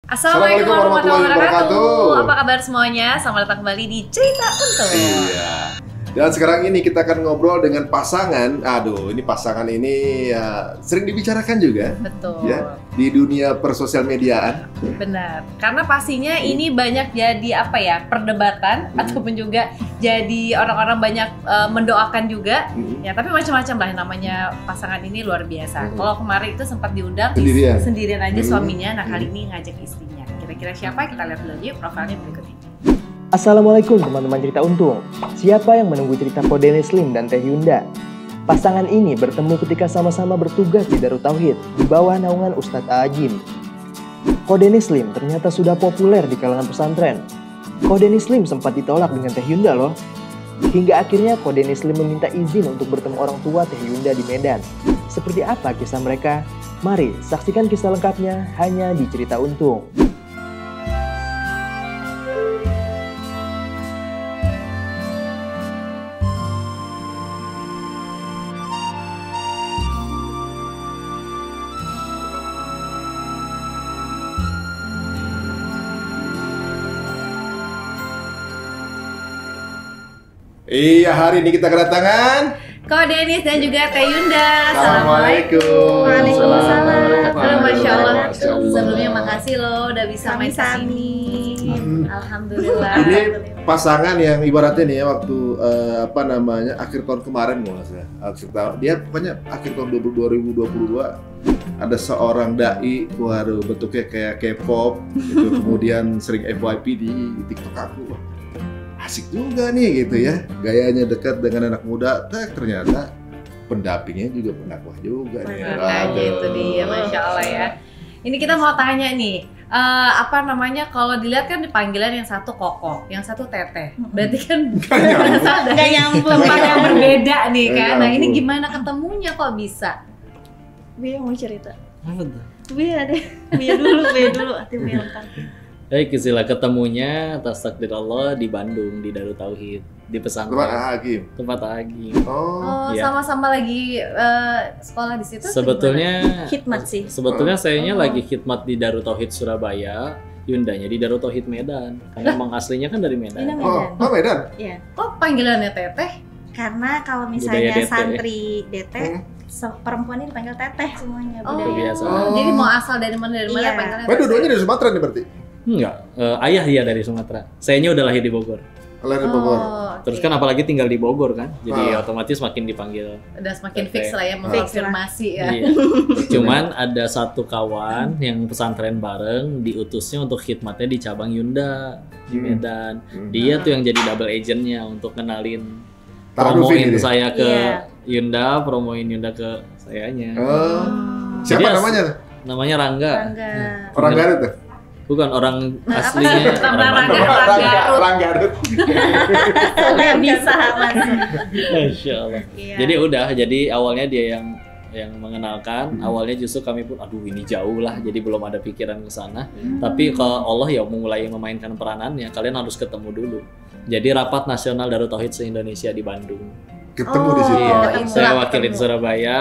Assalamualaikum warahmatullahi wabarakatuh. Apa kabar semuanya? Selamat datang kembali di Cerita Untung. Iya. Dan sekarang ini kita akan ngobrol dengan pasangan. Aduh, ini pasangan ini ya, sering dibicarakan juga. Betul. Ya, di dunia persosial mediaan. Benar. Karena pastinya ini banyak jadi perdebatan ataupun juga jadi orang-orang banyak mendoakan juga. Ya, tapi macam-macam lah namanya pasangan ini luar biasa. Kalau kemarin itu sempat diundang sendirian aja suaminya. Nah, kali ini ngajak istrinya. Kira-kira siapa? Kita lihat dulu yuk profilnya berikut ini. Assalamualaikum teman-teman Cerita Untung. Siapa yang menunggu cerita Kodene Slim dan Teh Yunda? Pasangan ini bertemu ketika sama-sama bertugas di Darut Tauhid di bawah naungan Ustadz Agim. Kodene Slim ternyata sudah populer di kalangan pesantren. Kodene Slim sempat ditolak dengan Teh Yunda loh. Hingga akhirnya Kodene Slim meminta izin untuk bertemu orang tua Teh Yunda di Medan. Seperti apa kisah mereka? Mari saksikan kisah lengkapnya hanya di Cerita Untung. Iya, hari ini kita kedatangan Kodenis dan juga Teh Yunda. Assalamualaikum. Waalaikumsalam. Masya Allah. Masya Allah. Sebelumnya makasih loh udah bisa main kesini. Alhamdulillah. Ini pasangan yang ibaratnya nih ya waktu akhir tahun kemarin dia pokoknya akhir tahun 2022 ada seorang dai, waduh bentuknya kayak K-pop gitu, kemudian sering FYP di TikTok aku. Asik juga nih gitu ya, gayanya dekat dengan anak muda, ternyata pendampingnya juga pendakwah juga nih. Makanya itu dia, Masya Allah ya. Ini kita mau tanya nih, kalau dilihat kan panggilan yang satu Koko, yang satu Teteh. Berarti kan nggak nyambung. Tempat yang berbeda nih kan. Nah ini gimana ketemunya kok bisa? Bia mau cerita. Apa tuh? Bia dulu, hati Bia lengkap. Baik, istilah ketemunya atas takdir Allah di Bandung, di Darut Tauhid, di pesantren. Tempat Agim. Oh, iya. Sama-sama lagi sekolah di situ? Sebetulnya Khidmat sih. Sebetulnya sayanya lagi khidmat di Darut Tauhid Surabaya, Yundanya di Darut Tauhid Medan. Karena emang aslinya kan dari Medan. Medan. Medan? Iya. Kok panggilannya Teteh? Karena kalau misalnya Budaya DT. santri DT, perempuan ini dipanggil Teteh semuanya. Oh, kebiasaan. Jadi mau asal dari mana Iya. panggilannya? Dua-duanya dari Sumatera nih berarti? Enggak, ayah dia dari Sumatera. Sayanya udah lahir di Bogor. Lahir di Bogor. Terus kan apalagi tinggal di Bogor kan, jadi otomatis makin dipanggil. Udah semakin Teteh. fix lah ya, mengkonfirmasi ya. Iya. Cuman ada satu kawan yang pesantren bareng diutusnya untuk khidmatnya di cabang Yunda di Medan. Dia tuh yang jadi double agentnya untuk kenalin, promoin saya ke Yunda, promoin Yunda ke sayanya. Siapa Jadi namanya? Namanya Rangga. Orang Garut tuh? Bukan orang aslinya. Orang Garut. Nggak bisa mas. Masya Allah. Iya. Jadi awalnya dia yang mengenalkan. Awalnya justru kami pun, aduh ini jauh lah, jadi belum ada pikiran ke sana. Tapi kalau Allah ya mulai memainkan peranannya, kalian harus ketemu dulu. Jadi rapat nasional Darut Tauhid se-Indonesia di Bandung. Ketemu di situ. Iya, saya wakilin Surabaya,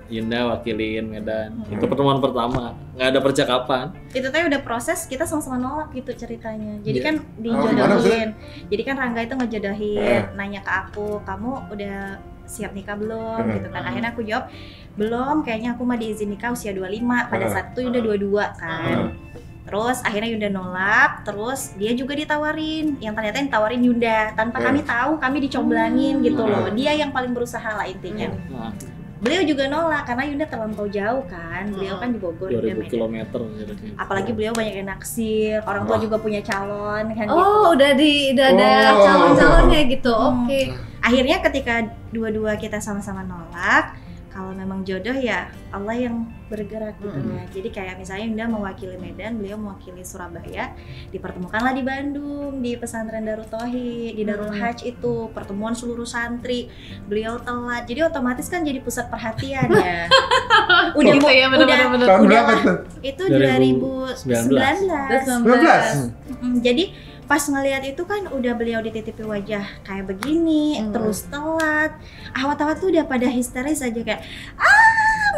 Yunda wakilin Medan. Itu pertemuan pertama, nggak ada percakapan. Itu teh udah proses, kita sama-sama nolak gitu ceritanya. Jadi kan gimana dijodohin. Jadi kan Rangga itu ngejodohin, nanya ke aku, kamu udah siap nikah belum? Gitu kan. Akhirnya aku jawab, belum, kayaknya aku mah diizin nikah usia 25. Pada saat itu Yunda 22 kan. Terus akhirnya Yunda nolak, terus dia juga ditawarin, yang ternyata yang ditawarin Yunda tanpa kami tahu, kami dicomblangin gitu loh. Dia yang paling berusaha lah intinya. Beliau juga nolak karena Yunda terlampau jauh kan, beliau kan di Bogor, 2000 Medan. kilometer. Apalagi beliau banyak yang naksir, orang tua juga punya calon kan gitu. Oh, udah ada calon-calonnya gitu. Oke. Akhirnya ketika dua-dua kita sama-sama nolak, kalau memang jodoh ya Allah yang bergerak gitu ya. Jadi kayak misalnya Yunda mewakili Medan, beliau mewakili Surabaya, dipertemukanlah di Bandung di pesantren Darut Tauhid, di Darul Hajj itu pertemuan seluruh santri. Beliau telat, jadi otomatis kan jadi pusat perhatian ya. Udah Gitu ya, bener-bener. Tahun berapa tuh? Itu 2019. 2019. Jadi pas ngelihat itu kan udah beliau dititipi wajah kayak begini, terus telat. Awat-awat tuh udah pada histeris aja kayak,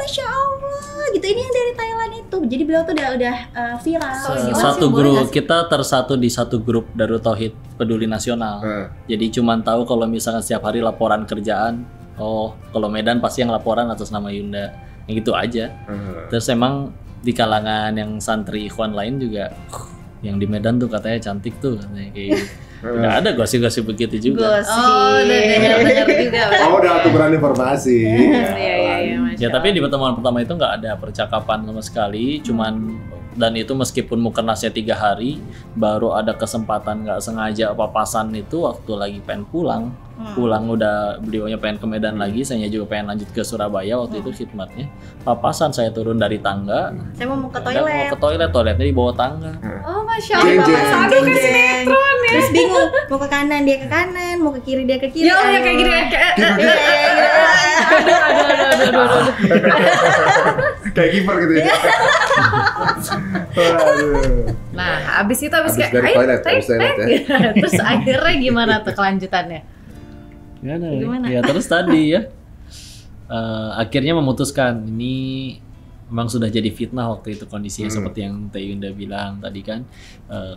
Masya Allah gitu, ini yang dari Thailand itu. Jadi beliau tuh udah viral. Satu grup, kita tersatu di satu grup Darut Tauhid Peduli Nasional. Jadi cuman tahu kalau misalkan setiap hari laporan kerjaan, oh kalau Medan pasti yang laporan atas nama Yunda, yang gitu aja. Terus emang di kalangan yang santri ikhwan lain juga, yang di Medan tuh katanya cantik tuh, katanya kayak gitu. Udah ada gosip-gosip begitu juga. Oh, udah dengar juga. Oh, udah aturan informasi. Iya, Ya tapi di pertemuan pertama itu nggak ada percakapan sama sekali, cuman dan itu meskipun mukernasnya 3 hari, baru ada kesempatan nggak sengaja papasan itu waktu lagi pengen pulang udah beliaunya pengen ke Medan lagi, saya juga pengen lanjut ke Surabaya waktu itu khidmatnya. Papasan saya turun dari tangga, Saya mau ke mau toilet. ke toiletnya di bawah tangga. Oh, Masya Allah. Jeng-jeng. Aduh, kayak sinetron ya. Terus bingung, mau ke kanan dia ke kanan, mau ke kiri dia ke kiri. Ya, ya kayak gini aduh. Kayak kiper gitu ya. Waduh. Nah, abis kayak dari ayo, toilet, habis toilet ya. Terus akhirnya gimana tuh kelanjutannya? Gimana? Ya terus tadi ya akhirnya memutuskan ini memang sudah jadi fitnah waktu itu kondisinya seperti yang Teh Yunda bilang tadi kan.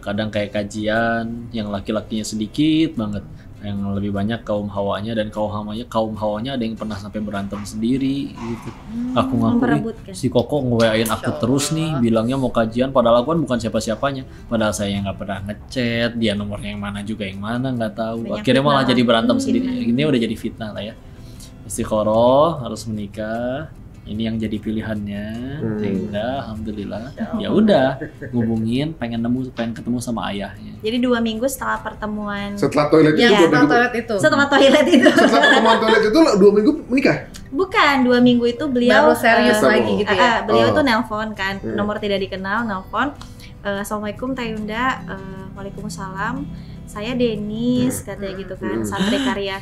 Kadang kayak kajian yang laki-lakinya sedikit banget, yang lebih banyak kaum hawanya, dan kaum hawanya ada yang pernah sampai berantem sendiri gitu. Aku ngaku memperebutkan. si Koko nge-WA-in aku terus nih, bilangnya mau kajian, padahal aku kan bukan siapa-siapanya, padahal saya yang nggak pernah ngechat, dia nomornya yang mana juga yang mana nggak tahu. Banyak Akhirnya malah fitnah. jadi berantem sendiri. Ini udah jadi fitnah lah ya. Istiqoroh, harus menikah. Ini yang jadi pilihannya. Yaudah, alhamdulillah. Ya udah, ngubungin, pengen ketemu sama ayahnya. Jadi 2 minggu setelah pertemuan, Setelah toilet itu Ya, 2 setelah minggu. toilet itu. setelah toilet itu, Setelah pertemuan toilet itu 2 minggu menikah. bukan 2 minggu itu beliau Baru serius Ketemu. lagi gitu ya. beliau Oh. tuh nelpon kan, nomor tidak dikenal, nelpon. Assalamualaikum Teh Yunda, waalaikumsalam. Saya Denis, katanya gitu kan, santri karya.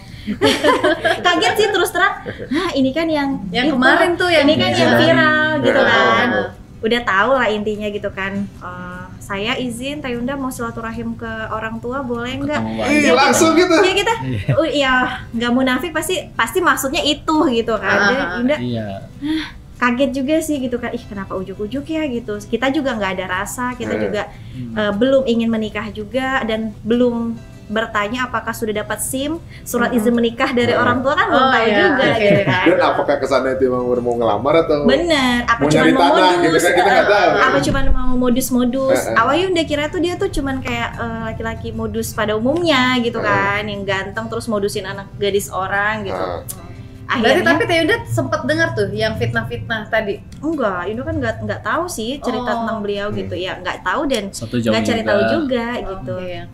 Kaget sih terus terang. Hah, ini kan yang Yang itu. kemarin tuh yang ini kan yang viral gitu kan. Oh. Udah tahu lah intinya gitu kan. Saya izin Teh Yunda mau silaturahim ke orang tua, boleh nggak? Ketemu Ih, Bang. langsung gitu. Ya kita, ya nggak munafik, pasti maksudnya itu gitu kan. Jadi Yunda Iya. kaget juga sih gitu kan, ih kenapa ujuk-ujuk ya gitu. Kita juga nggak ada rasa, kita juga belum ingin menikah juga, dan belum bertanya apakah sudah dapat SIM, surat izin menikah dari orang tua kan belum Oh, tahu iya. juga Oke. gitu kan. Dan apakah kesana itu emang mau ngelamar atau Bener, apa mau cuma nyari mau tanah modus, gitu kan, kita nggak tahu. apa cuma mau modus-modus. Awalnya udah kira tuh dia tuh cuman kayak laki-laki modus pada umumnya gitu kan, yang ganteng terus modusin anak gadis orang gitu. Berarti Akhirnya tapi Teh Yunda sempat dengar tuh yang fitnah-fitnah tadi. enggak, Indo kan nggak tahu sih cerita Oh. tentang beliau gitu ya, nggak tahu dan Satu jauh nggak cari tahu juga Oh, gitu. iya.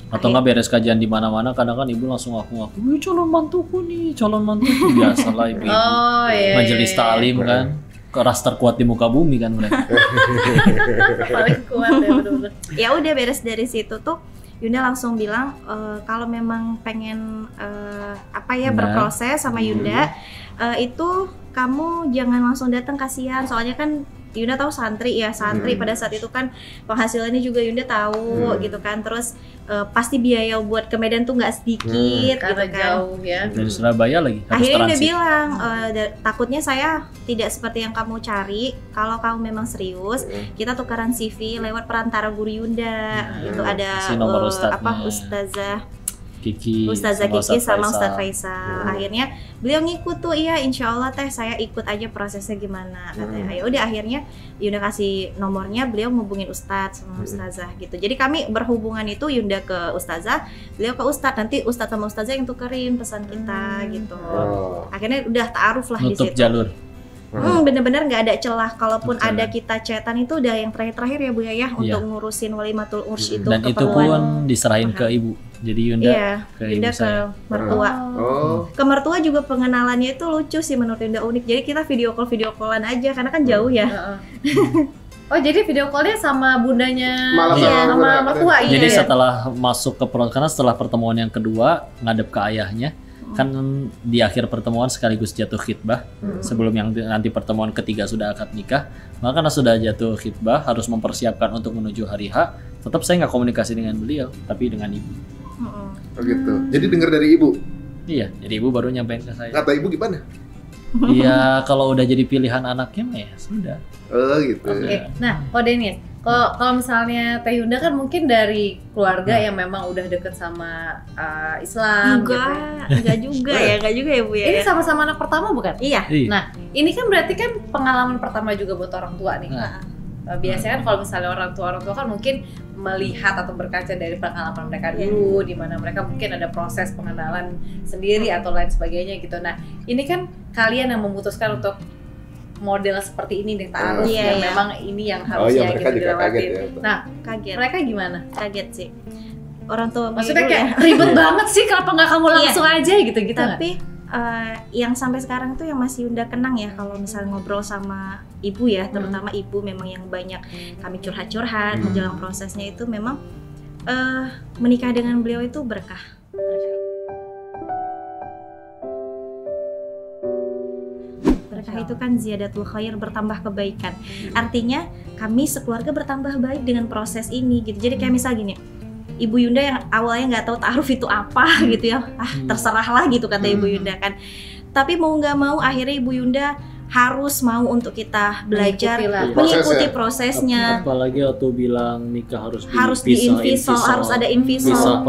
Atau nggak beres kajian di mana-mana, kadang kan ibu langsung ngaku-ngaku, "Wih, calon mantuku nih, calon mantuku." Biasalah ibu. Oh iya. Majelis taklim kan, keras terkuat di muka bumi kan mereka. paling kuat ya bener-bener. Ya udah beres dari situ tuh Yunda langsung bilang kalau memang pengen Benar. berproses sama Yunda itu kamu jangan langsung datang, kasihan, soalnya kan Yunda tahu santri pada saat itu kan penghasilannya juga Yunda tahu gitu kan, terus pasti biaya buat ke Medan tuh nggak sedikit Karena gitu kan. jauh ya. Dari Surabaya lagi harus Akhirnya dia transit. bilang takutnya saya tidak seperti yang kamu cari. Kalau kamu memang serius, kita tukaran CV lewat perantara guru Yunda. Itu ada Kasih nomor ustadznya. Ustazah Ustazah Kiki sama Ustadz Ustadz Faisal. Faisal. Akhirnya beliau ngikut tuh, iya insya Allah teh saya ikut aja prosesnya gimana katanya. Ya udah akhirnya Yunda kasih nomornya, beliau ngubungin Ustadz sama Ustazah gitu. Jadi kami berhubungan itu Yunda ke Ustazah, beliau ke Ustadz. Nanti Ustadz sama Ustazah yang tukerin pesan kita gitu. Oh. Akhirnya udah ta'aruf lah di Nutup situ. jalur. Bener-bener nggak ada celah. Kalaupun Nutup ada jalan. kita chatan itu udah yang terakhir-terakhir ya Bu ya untuk ngurusin walimatul urs itu. Dan itu keperluan. pun diserahin ke ibu. Jadi Yunda Iya, ke Yunda ibu ke saya. mertua. Oh. Ke mertua juga pengenalannya itu lucu sih menurut Yunda, unik. Jadi kita video callan aja karena kan jauh ya. Heeh. Oh jadi video callnya sama bundanya Malah iya, sama sama bunda. mertua iya. Jadi ya? setelah masuk ke karena setelah pertemuan yang kedua ngadep ke ayahnya, kan di akhir pertemuan sekaligus jatuh khitbah. Sebelum yang nanti pertemuan ketiga sudah akad nikah, maka karena sudah jatuh khitbah harus mempersiapkan untuk menuju hari H. Tetap saya nggak komunikasi dengan beliau, tapi dengan ibu. Oh gitu. Jadi dengar dari ibu. Iya, jadi ibu baru nyampein ke saya. Kata ibu gimana? Iya, kalau udah jadi pilihan anaknya mah ya sudah. Oh gitu. Oke. Nah, kalau Denis, kalau misalnya Teh Yunda kan mungkin dari keluarga yang memang udah deket sama Islam gitu. Enggak juga ya Bu ya. Ini sama-sama anak pertama bukan? Iya. Nah, ini kan berarti kan pengalaman pertama juga buat orang tua nih. Nah. Biasanya kan kalau misalnya orang tua kan mungkin melihat atau berkaca dari pengalaman mereka dulu, di mana mereka mungkin ada proses pengenalan sendiri atau lain sebagainya gitu. Nah, ini kan kalian yang memutuskan untuk model seperti ini deh, ta'aruf yang memang ini yang harusnya mereka gitu juga kaget dilewatin. ya. Nah, Kaget. mereka gimana? Kaget sih. Orang tua Maksudnya dulu kayak ribet banget sih, kenapa nggak kamu langsung aja gitu-gitu nggak? Tapi yang sampai sekarang tuh yang masih Yunda kenang ya, kalau misalnya ngobrol sama ibu ya, terutama ibu memang yang banyak kami curhat-curhat menjelang prosesnya itu memang menikah dengan beliau itu berkah. Berkah itu kan ziyadatul khair, bertambah kebaikan. Artinya kami sekeluarga bertambah baik dengan proses ini gitu. Jadi kayak misal gini, Ibu Yunda yang awalnya nggak tahu ta'aruf itu apa gitu ya, terserahlah gitu kata Ibu Yunda kan. Tapi mau nggak mau akhirnya Ibu Yunda harus mau untuk kita belajar mengikuti prosesnya. Apalagi waktu bilang nikah harus diinvisal, harus ada invisal. Bisa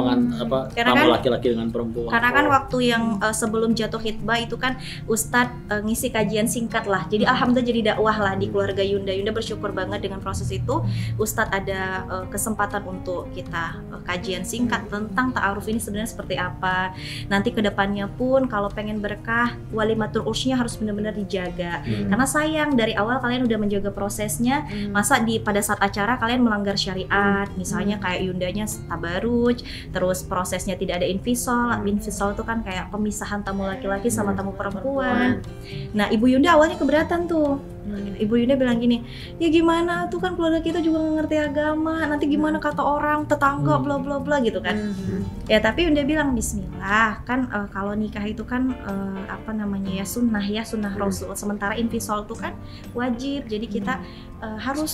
Karena tambah kan laki-laki dengan perempuan. Karena kan waktu yang sebelum jatuh khitbah itu kan Ustadz ngisi kajian singkat lah. Jadi alhamdulillah jadi dakwah lah di keluarga Yunda. Yunda bersyukur banget dengan proses itu. Ustadz ada kesempatan untuk kita kajian singkat tentang ta'aruf ini sebenarnya seperti apa. Nanti kedepannya pun kalau pengen berkah, walimatul ursnya harus benar-benar dijaga. Karena sayang dari awal kalian udah menjaga prosesnya, masa pada saat acara kalian melanggar syariat, misalnya kayak Yundanya tabaruj, terus prosesnya tidak ada invisal. Invisal itu kan kayak pemisahan tamu laki-laki sama tamu perempuan. Nah, Ibu Yunda awalnya keberatan tuh. Ibu Yunda bilang gini, ya gimana tuh kan keluarga kita juga nggak ngerti agama, nanti gimana kata orang tetangga bla bla bla gitu kan. Ya tapi Yunda bilang bismillah kan, kalau nikah itu kan apa namanya ya sunnah Rasul, sementara invisal itu kan wajib, jadi kita harus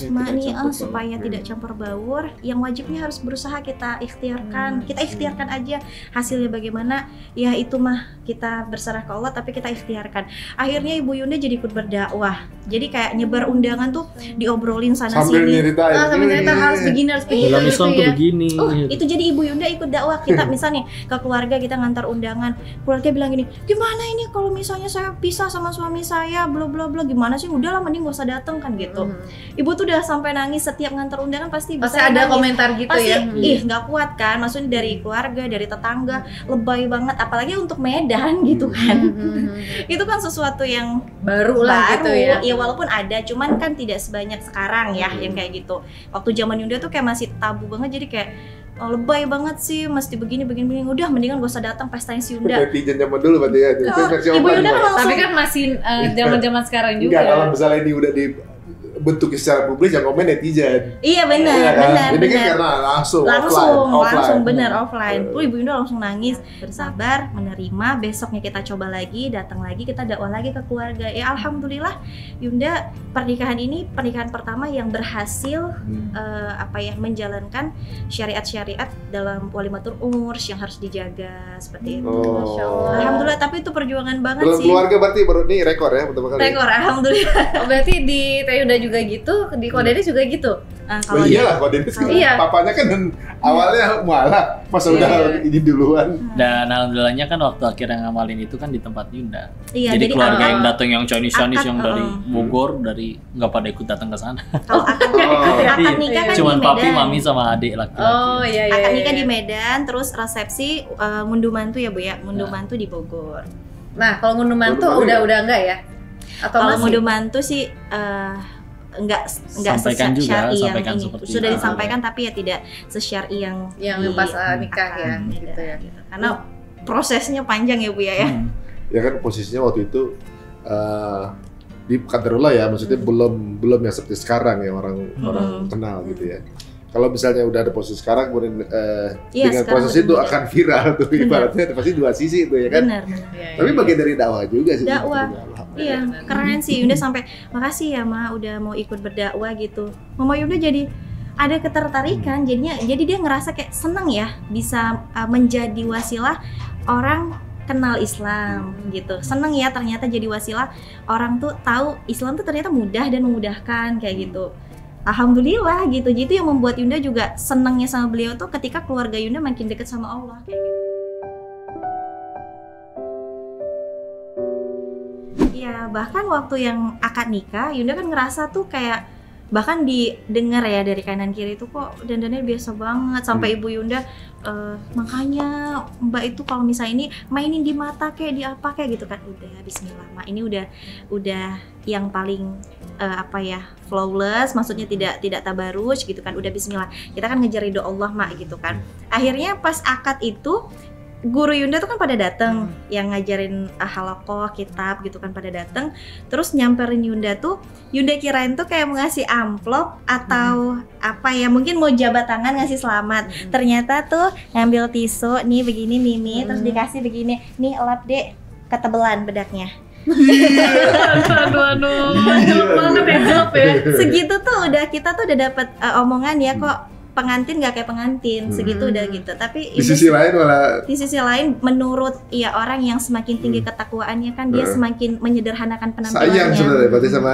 supaya tidak campur baur. Yang wajibnya harus berusaha kita ikhtiarkan, kita ikhtiarkan aja, hasilnya bagaimana ya itu mah kita berserah ke Allah, tapi kita ikhtiarkan. Akhirnya Ibu Yunda jadi ikut berdakwah, jadi kayak nyebar undangan tuh diobrolin sana sambil sini. Sambil cerita harus begini dalam Islam tuh begini. Itu jadi Ibu Yunda ikut dakwah. Kita misalnya ke keluarga kita ngantar undangan, keluarga bilang gini, gimana ini kalau misalnya saya pisah sama suami saya, bla bla bla, gimana sih, udahlah mending gak usah datang kan gitu. Ibu tuh udah sampai nangis setiap ngantar undangan, pasti ada nangis. Komentar gitu pasti, ya. Nggak kuat kan, maksudnya dari keluarga, dari tetangga, lebay banget, apalagi untuk Medan gitu kan. Itu kan sesuatu yang baru gitu ya. Ya walaupun ada, cuman kan tidak sebanyak sekarang ya yang kayak gitu. Waktu zaman Yunda tuh kayak masih tabu banget, jadi kayak lebay banget sih, mesti begini, udah mendingan gak usah datang pestanya si Yunda. Netizen zaman dulu berarti ya. Ibu Yunda kan langsung. Tapi kan masih zaman-zaman sekarang juga. Enggak, kalau misalnya ini udah dibentuk secara publik yang komen netizen. Iya benar. Ini kan karena langsung bener offline. Ibu Yunda langsung nangis, bersabar, menerima. Besoknya kita coba lagi, datang lagi, kita dakwah lagi ke keluarga. Ya alhamdulillah Yunda pernikahan ini pernikahan pertama yang berhasil menjalankan syariat-syariat dalam walimatul urs yang harus dijaga seperti itu. Masya Allah. Alhamdulillah, tapi itu perjuangan banget sih. Keluarga berarti baru ini rekor ya pertama kali. Rekor, alhamdulillah. Berarti di Teh Yunda juga gitu, di Kodenis juga gitu. Kalau iyalah Kodenis kan papanya kan awalnya mualaf, pas udah ini duluan. Dan alhamdulillahnya kan waktu akhirnya ngamalin itu kan di tempat Yunda. Jadi keluarga yang datang yang Chinese yang dari Bogor, dari nggak pada ikut datang ke sana. Kalau akad nikah kan cuman di Medan. papi, mami sama adik laki-laki. Oh iya. Akad nikah di Medan, terus resepsi ngunduh mantu ya Bu ya, ngunduh mantu di Bogor. Nah kalau ngunduh mantu udah enggak ya? Atau kalau masih? ngunduh mantu sih enggak sampaikan sesyari yang sampaikan ini sudah disampaikan, tapi ya tidak sesyari yang pas nikah ya gitu ya. Karena prosesnya panjang ya Bu ya. Ya kan posisinya waktu itu di Qadarullah ya, maksudnya belum yang seperti sekarang ya orang kenal gitu ya. Kalau misalnya udah ada posisi sekarang, kemudian dengan proses itu akan viral tuh, ibaratnya pasti dua sisi itu ya kan. Benar. Tapi bagian dari dakwah juga sih. Dakwah. Iya, keren sih Yunda sampai makasih ya Ma udah mau ikut berdakwah gitu. Mama Yunda jadi ada ketertarikan, jadi dia ngerasa kayak seneng ya bisa menjadi wasilah orang kenal Islam gitu. Seneng ya ternyata jadi wasilah orang tuh tahu Islam tuh ternyata mudah dan memudahkan kayak gitu. Alhamdulillah gitu. Jadi yang membuat Yunda juga senengnya sama beliau tuh ketika keluarga Yunda makin dekat sama Allah kayak gitu. Iya, bahkan waktu yang akad nikah, Yunda kan ngerasa tuh kayak bahkan didengar ya dari kanan kiri itu kok dandannya biasa banget sampai ibu Yunda makanya Mbak itu kalau misalnya ini mainin di mata kayak di apa kayak gitu kan, udah Bismillah Mak, ini udah yang paling flawless, maksudnya tidak tabarruj gitu kan, udah Bismillah, kita kan ngejar ridho Allah Mak gitu kan. Akhirnya pas akad itu guru Yunda tuh kan pada datang yang ngajarin halaqah kitab gitu kan, pada datang terus nyamperin Yunda tuh, Yunda kirain tuh kayak mau ngasih amplop atau apa ya, mungkin mau jabat tangan ngasih selamat. Ternyata tuh ngambil tisu nih begini Mimi, terus dikasih begini nih, elap dek ketebelan bedaknya. Aduh, jelek banget ya, jelek ya. Segitu tuh udah kita tuh udah dapat omongan ya, kok pengantin gak kayak pengantin, segitu udah gitu. Tapi di sisi lain malah, di sisi lain menurut ya orang yang semakin tinggi ketakwaannya kan dia semakin menyederhanakan penampilannya. sayang sebenarnya berarti sama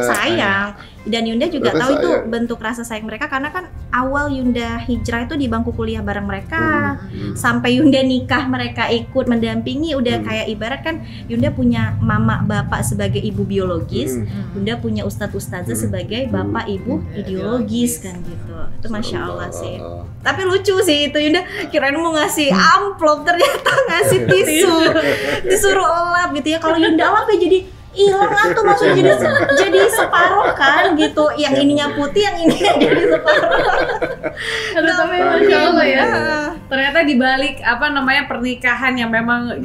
sayang. Dan Yunda juga Mereka tahu itu sayang. bentuk rasa sayang mereka, karena kan awal Yunda hijrah itu di bangku kuliah bareng mereka, sampai Yunda nikah mereka ikut mendampingi, udah kayak ibarat kan Yunda punya mama bapak sebagai ibu biologis, Yunda punya ustadz-ustadzah sebagai bapak ibu ideologis kan gitu. Itu Masya Allah sih. Tapi lucu sih itu, Yunda kirain mau ngasih amplop, ternyata ngasih tisu, disuruh elap gitu ya. Kalau Yunda elap ya jadi hilang tuh, maksudnya jadi separuh kan gitu, yang ininya putih, yang ininya jadi separuh. Aduh, tapi Masya Allah ya, ternyata dibalik pernikahan yang memang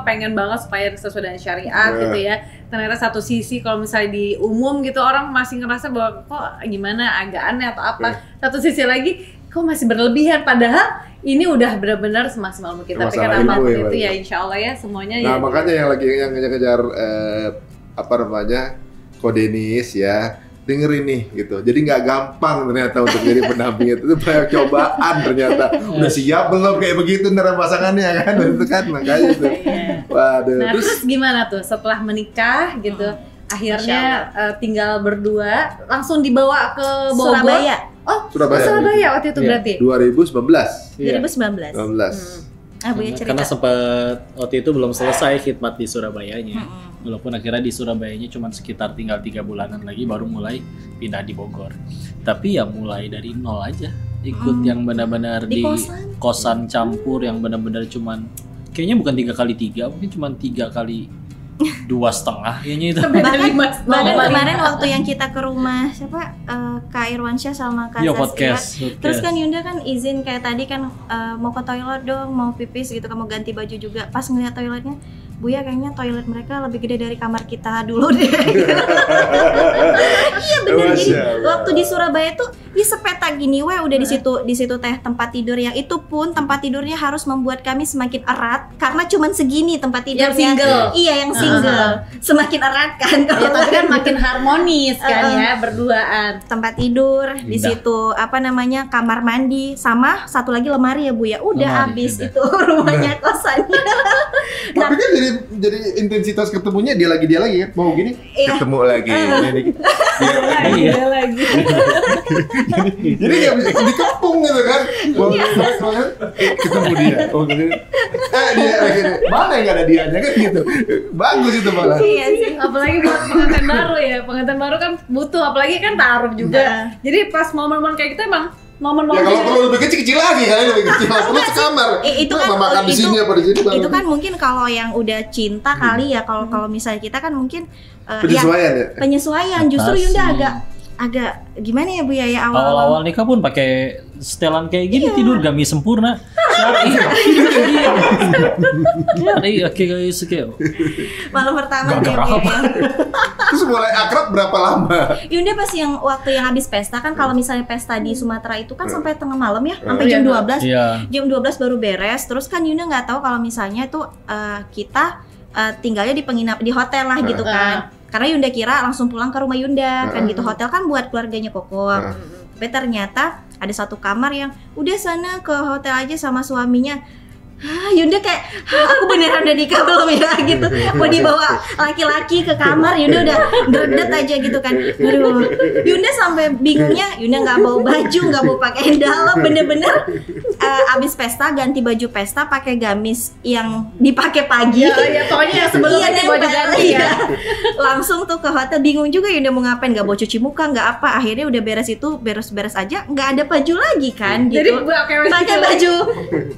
pengen banget supaya sesuai dengan syariat gitu ya, ternyata satu sisi kalau misalnya di umum gitu orang masih ngerasa bahwa kok gimana agak aneh atau apa, satu sisi lagi kok masih berlebihan, padahal ini udah benar-benar semaksimal mungkin. Tapi kan apapun itu ya insya Allah ya semuanya. Nah makanya yang lagi yang ngejar kodenis ya, dengerin nih gitu. Jadi nggak gampang ternyata untuk jadi pendamping itu banyak cobaan ternyata. Udah siap belum kayak begitu ntar pasangannya kan, itu kan makanya tuh. Waduh. Nah terus gimana tuh setelah menikah gitu? Akhirnya tinggal berdua, langsung dibawa ke Bogor. Surabaya. Oh, Surabaya. Surabaya waktu itu berarti. 2019. 2019. 19. Buya cerita. Karena sempat waktu itu belum selesai khidmat di Surabayanya. Walaupun akhirnya di Surabayanya cuma sekitar tinggal 3 bulanan lagi baru mulai pindah di Bogor. Tapi ya mulai dari nol aja. Ikut yang benar-benar di kosan campur yang benar-benar cuman kayaknya bukan 3x3, mungkin cuma 3x2,5 kayaknya itu. Bahkan kemarin waktu yang kita ke rumah siapa, Kak Irwansyah sama Kak podcast. Terus kan Yunda kan izin kayak tadi kan mau ke toilet dong, mau pipis gitu, kamu ganti baju juga. Pas ngeliat toiletnya, Buya kayaknya toilet mereka lebih gede dari kamar kita dulu deh. Iya bener, jadi waktu di Surabaya tuh di sepeta gini udah di situ teh tempat tidur, yang itu pun tempat tidurnya harus membuat kami semakin erat karena cuman segini tempat tidurnya. Yang single. Iya yang single. Semakin erat kan. Ya, tapi kan makin harmonis kan ya berduaan. Tempat tidur di situ kamar mandi sama satu lagi lemari ya Bu ya. Udah habis itu rumahnya kosannya. Tapi kan jadi intensitas ketemunya dia lagi kan mau gini ketemu lagi. Iya lagi. Jadi nggak bisa dikepung gitu kan. Ketemu dia. Oh gitu. Dia lagi mana yang nggak ada dianya kan gitu. Bagus itu malah. Iya sih. Apalagi buat pengantin baru ya. Pengantin baru kan butuh, apalagi kan taruh juga. Jadi pas momen-momen kayak gitu emang momen-momen. Ya kalau perlu lebih kecil lagi kan, lebih kecil. Perlu sekamar. Itu kan makan di sini apa di sini. Itu kan mungkin kalau yang udah cinta kali ya. Kalau misalnya kita kan mungkin penyesuaian ya. Penyesuaian. Justru Yunda agak gimana ya Bu ya, awal-awal nikah pun pakai setelan kayak gini, tidur gami sempurna. Malam pertama dia Terus mulai akrab berapa lama? Yunda pas yang waktu yang habis pesta kan, kalau misalnya pesta di Sumatera itu kan sampai tengah malam ya, sampai jam 12. Jam 12 baru beres. Terus kan Yunda nggak tahu kalau misalnya itu kita tinggalnya di hotel lah gitu kan. Karena Yunda kira langsung pulang ke rumah Yunda kan gitu. Hotel kan buat keluarganya Koko. Tapi ternyata ada satu kamar yang udah sana ke hotel aja sama suaminya. Yunda kayak aku beneran udah nikah belum ya gitu, mau dibawa laki-laki ke kamar, Yunda udah berdet aja gitu kan. Aduh, Yunda sampai bingungnya, Yunda nggak bawa baju, nggak mau pakaian dalam, bener-bener abis pesta ganti baju pesta pakai gamis yang dipakai pagi. Ya pokoknya sebelum Iya, ganti baju nempel, ganti ya. iya. Langsung tuh ke hotel, bingung juga Yunda mau ngapain, nggak mau cuci muka, nggak apa. Akhirnya udah beres itu, beres-beres aja, nggak ada baju lagi kan Jadi gitu. Pakai baju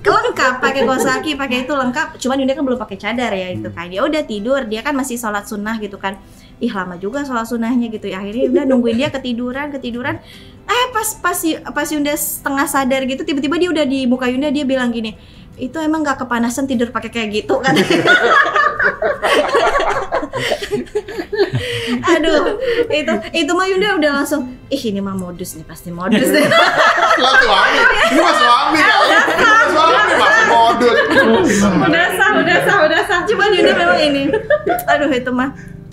lengkap, pakai kaos kaki, pakai itu lengkap. Cuman Yunda kan belum pakai cadar ya itu kan. Ya udah tidur, dia kan masih sholat sunnah gitu kan. Ih lama juga sholat sunnahnya gitu ya. Akhirnya udah nungguin dia ketiduran. Pas Yunda setengah sadar gitu, tiba-tiba dia udah di muka Yunda, dia bilang gini, itu emang nggak kepanasan tidur pakai kayak gitu kan? Aduh, itu mah Yunda udah langsung, ini mah modus nih, pasti modus deh. Lah suami, ini mah suami kan? Suami masih modus. Udah sah. Cuman Yunda memang ini, aduh itu mah.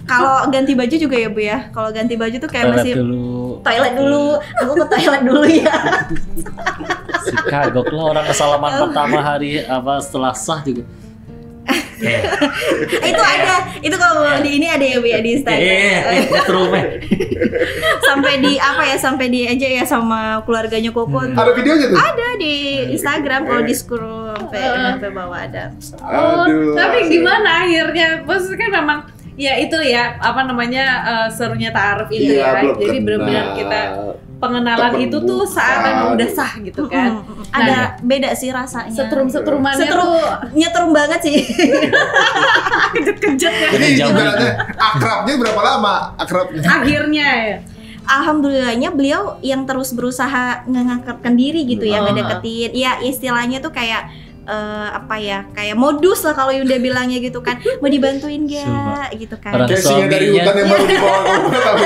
Kalau ganti baju juga ya Bu ya. Kalau ganti baju tuh kayak masih toilet dulu. Aku ke toilet dulu ya. Si kagok lah orang kesalaman pertama hari setelah sah juga. Itu ada, itu kalau di ini ada ya Bu ya di Instagram. Sampai di aja ya sama keluarganya Koko. Ada videonya tuh? Ada di Instagram, kalau di scroll sampai bawah ada. Aduh. Tapi gimana akhirnya? Maksudnya kan memang ya itu ya serunya ta'aruf itu Iya, ya. belum Jadi kenal. benar-benar kita pengenalan itu tuh saat memang udah sah gitu kan. Ada beda sih rasanya. Setrum-setrumannya Setrum, tuh nyetrum banget sih. kejet-kejet ya. Jadi ibaratnya akrabnya berapa lama akrabnya? Akhirnya ya. Alhamdulillahnya beliau yang terus berusaha ngangkatkan diri gitu ya, ngedeketin. Ya istilahnya tuh kayak kayak modus lah kalau Yunda bilangnya gitu kan, mau dibantuin gak gitu kan. Orang Kayak singa dari suaminya- hutan yang baru dibawa ke hutan tapi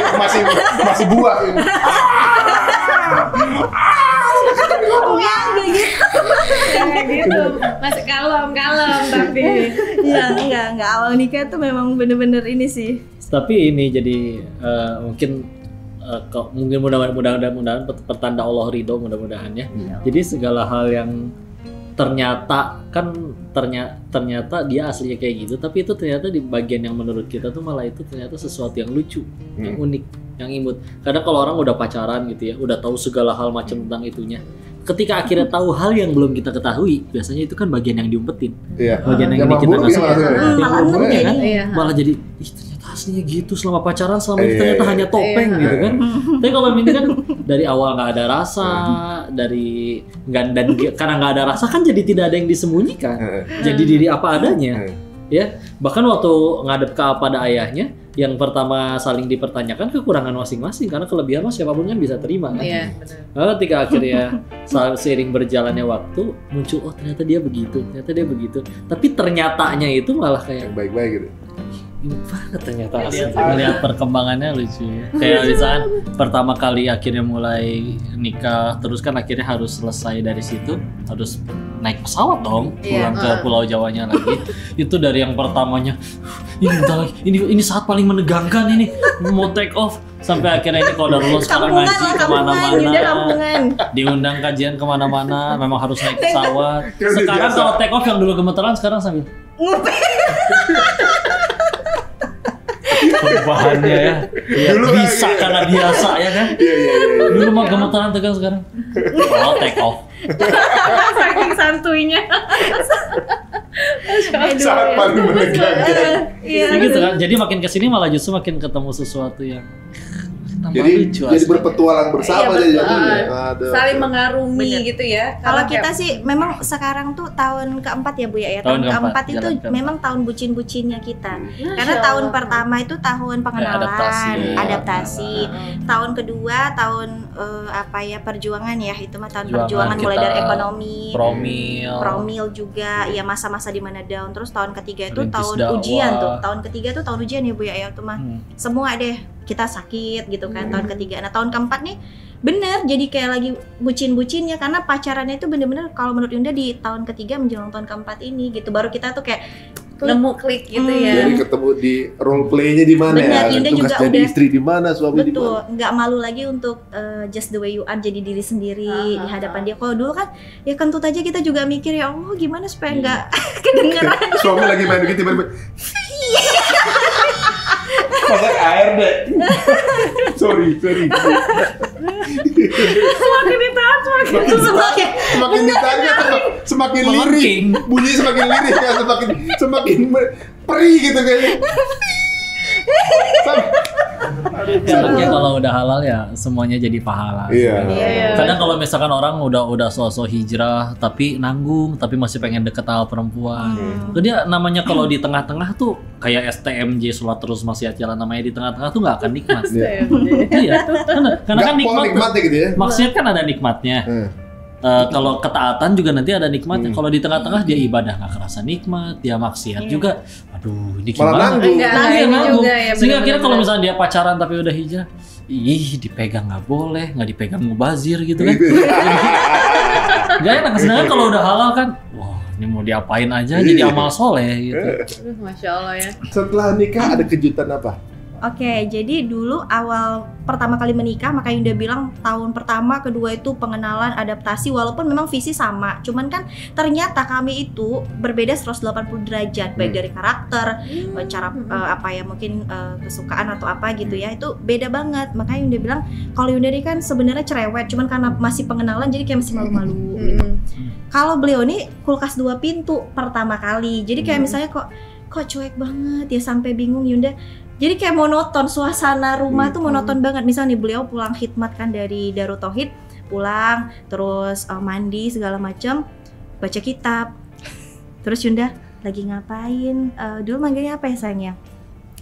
masih buah ini. Enggak gitu. Kayak gitu. Masih kalem tapi. Ya enggak awal nikah tuh memang bener-bener ini sih. Tapi ini jadi mungkin mudah-mudahan pertanda Allah ridho mudah-mudahan ya. Jadi segala hal yang ternyata dia aslinya kayak gitu, tapi itu ternyata di bagian yang menurut kita tuh malah itu ternyata sesuatu yang lucu, yang unik, yang imut. Kadang kalau orang udah pacaran gitu ya, udah tahu segala hal macam tentang itunya, ketika akhirnya tahu hal yang belum kita ketahui, biasanya itu kan bagian yang diumpetin, Iya. bagian yang ini kita buruk nggak ya, suka. maksudnya. Yang Malah buruk enak ya kan? Iya. Malah jadi ternyata aslinya gitu selama pacaran, selama ini Iya, ternyata iya. hanya topeng Iya. gitu kan. Tapi kalau ini kan dari awal nggak ada rasa, karena nggak ada rasa kan jadi tidak ada yang disembunyikan, jadi diri apa adanya. Ya, bahkan waktu ngadep pada ayahnya, yang pertama saling dipertanyakan kekurangan masing-masing, karena kelebihan mah siapapun kan bisa terima kan. Iya, benar. Nah, ketika akhirnya seiring berjalannya waktu muncul, oh ternyata dia begitu, tapi ternyatanya itu malah kayak Yang baik-baik gitu. ini banget ternyata melihat perkembangannya lucu ya. Kayak misalkan pertama kali akhirnya mulai nikah, terus kan akhirnya harus selesai dari situ, harus naik pesawat dong pulang ke Pulau Jawanya lagi. Itu dari yang pertamanya ini bentar lagi, ini saat paling menegangkan ini mau take off, sampai akhirnya ini kalau udah lulus sekarang Kampungan ngaji lah, Yunda kemana-mana, kampungan. diundang kajian kemana-mana, memang harus naik pesawat. Sekarang kalau take off yang dulu gemeteran, sekarang sambil perubahannya ya. Dulu Bisa kayak karena biasa ya kan. Iya. Dulu mah gemeteran tegang, sekarang take off. Saking santuinya. Saat paling menegangkan. Iya. Ya gitu kan. Jadi makin kesini malah justru makin ketemu sesuatu yang tambah Jadi lucu jadi asli. berpetualang bersama Iya, jadi betul. jatuhnya. Aduh. Saling mengarungi Bener. gitu ya. Kalau Karena kita kayak- sih memang sekarang tuh tahun keempat ya Bu ya. Tahun Tahun keempat keempat, itu jalan keempat. memang tahun bucin-bucinnya kita. Masya Karena tahun Allah. pertama itu tahun pengenalan, adaptasi. adaptasi. Heeh. Tahun kedua tahun perjuangan ya, itu mah tahun Perjuangan perjuangan mulai kita dari ekonomi, promil juga ya, masa-masa di mana down. Terus tahun ketiga itu Rintis tahun dakwah. ujian tuh. Tahun ketiga tuh tahun ujian ya Bu ya, itu mah semua deh kita sakit gitu kan. Tahun ketiga. Nah tahun keempat nih bener jadi kayak lagi bucin-bucinnya, karena pacarannya itu bener-bener kalau menurut Yunda di tahun ketiga menjelang tahun keempat ini gitu, baru kita tuh kayak nemu klik gitu ya. Jadi ketemu di role play-nya di mana Benar, ya? Yunda Tugas juga jadi udah- istri di mana, suami di Betul, mana? nggak malu lagi untuk just the way you are, jadi diri sendiri di hadapan dia. Kalau dulu kan ya kentut aja kita juga mikir ya Allah gimana supaya nggak kedengeran. Suami lagi main gitu tiba-tiba. Masak air deh. sorry. Semakin ditahan Semakin ditanya semakin lirih. Melengking. Bunyi semakin lirih ya, semakin perih gitu kayaknya. Enaknya kalau udah halal ya semuanya jadi pahala. Iya. Kadang kalau misalkan orang udah sosok hijrah tapi nanggung tapi masih pengen deket sama perempuan. Itu dia namanya kalau di tengah-tengah tuh kayak STMJ sholat terus maksiat jalan, namanya di tengah-tengah tuh nggak akan nikmat. Iya. Karena kan Nggak nikmat. gitu ya. Maksiat kan ada nikmatnya. Kalau ketaatan juga nanti ada nikmatnya. Kalau di tengah-tengah dia ibadah nggak kerasa nikmat, dia maksiat juga. Aduh, ini Malah gimana? nanggung. Enggak, Iya, ini nanggung. juga ya. Sehingga akhirnya kalau bener-bener. misalnya dia pacaran tapi udah hijrah, ih dipegang nggak boleh, nggak dipegang mubazir gitu kan. Gak enak. Sedangkan kalau udah halal kan, wah ini mau diapain aja jadi amal soleh gitu. Aduh, Masya Allah ya. Setelah nikah ada kejutan apa? Oke, jadi dulu awal pertama kali menikah, maka Yunda bilang tahun pertama, kedua itu pengenalan, adaptasi, walaupun memang visi sama. Cuman kan ternyata kami itu berbeda 180 derajat, baik dari karakter, cara apa ya mungkin kesukaan atau apa gitu ya, itu beda banget. Makanya Yunda bilang, kalau Yunda ini kan sebenarnya cerewet, cuman karena masih pengenalan jadi kayak masih malu-malu gitu. Kalau beliau ini kulkas 2 pintu pertama kali, jadi kayak misalnya kok cuek banget ya sampai bingung Yunda. Jadi kayak monoton, suasana rumah tuh monoton banget. Misalnya nih beliau pulang khidmat kan dari Darut Tauhid, pulang terus mandi segala macam, baca kitab. Terus Yunda lagi ngapain? Dulu manggilnya apa ya sayangnya?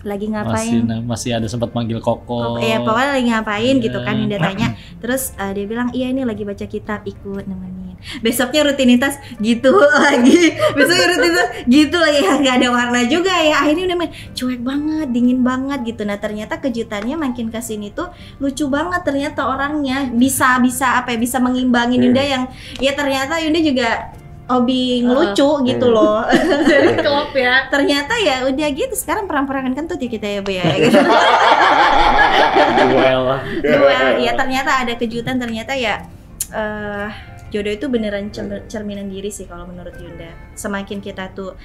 Lagi ngapain? Masih ada sempat manggil Koko. Iya pokoknya lagi ngapain gitu kan Iya. Yunda tanya. Terus dia bilang iya ini lagi baca kitab, ikut nemenin. Besoknya rutinitas gitu lagi. Besoknya rutinitas gitu lagi, nggak ada warna juga ya. Akhirnya udah main cuek banget, dingin banget gitu. Nah ternyata kejutannya makin kesini tuh lucu banget ternyata orangnya, bisa apa ya, bisa mengimbangin Yunda yang ya ternyata Yunda juga hobi ngelucu gitu loh. Jadi klop ya. Ternyata ya udah gitu, sekarang perang-perangan kentut ya kita ya Bu ya. Gitu. Duel. Ya ternyata ada kejutan, ternyata ya jodoh itu beneran cerminan diri sih kalau menurut Yunda. Semakin kita tuh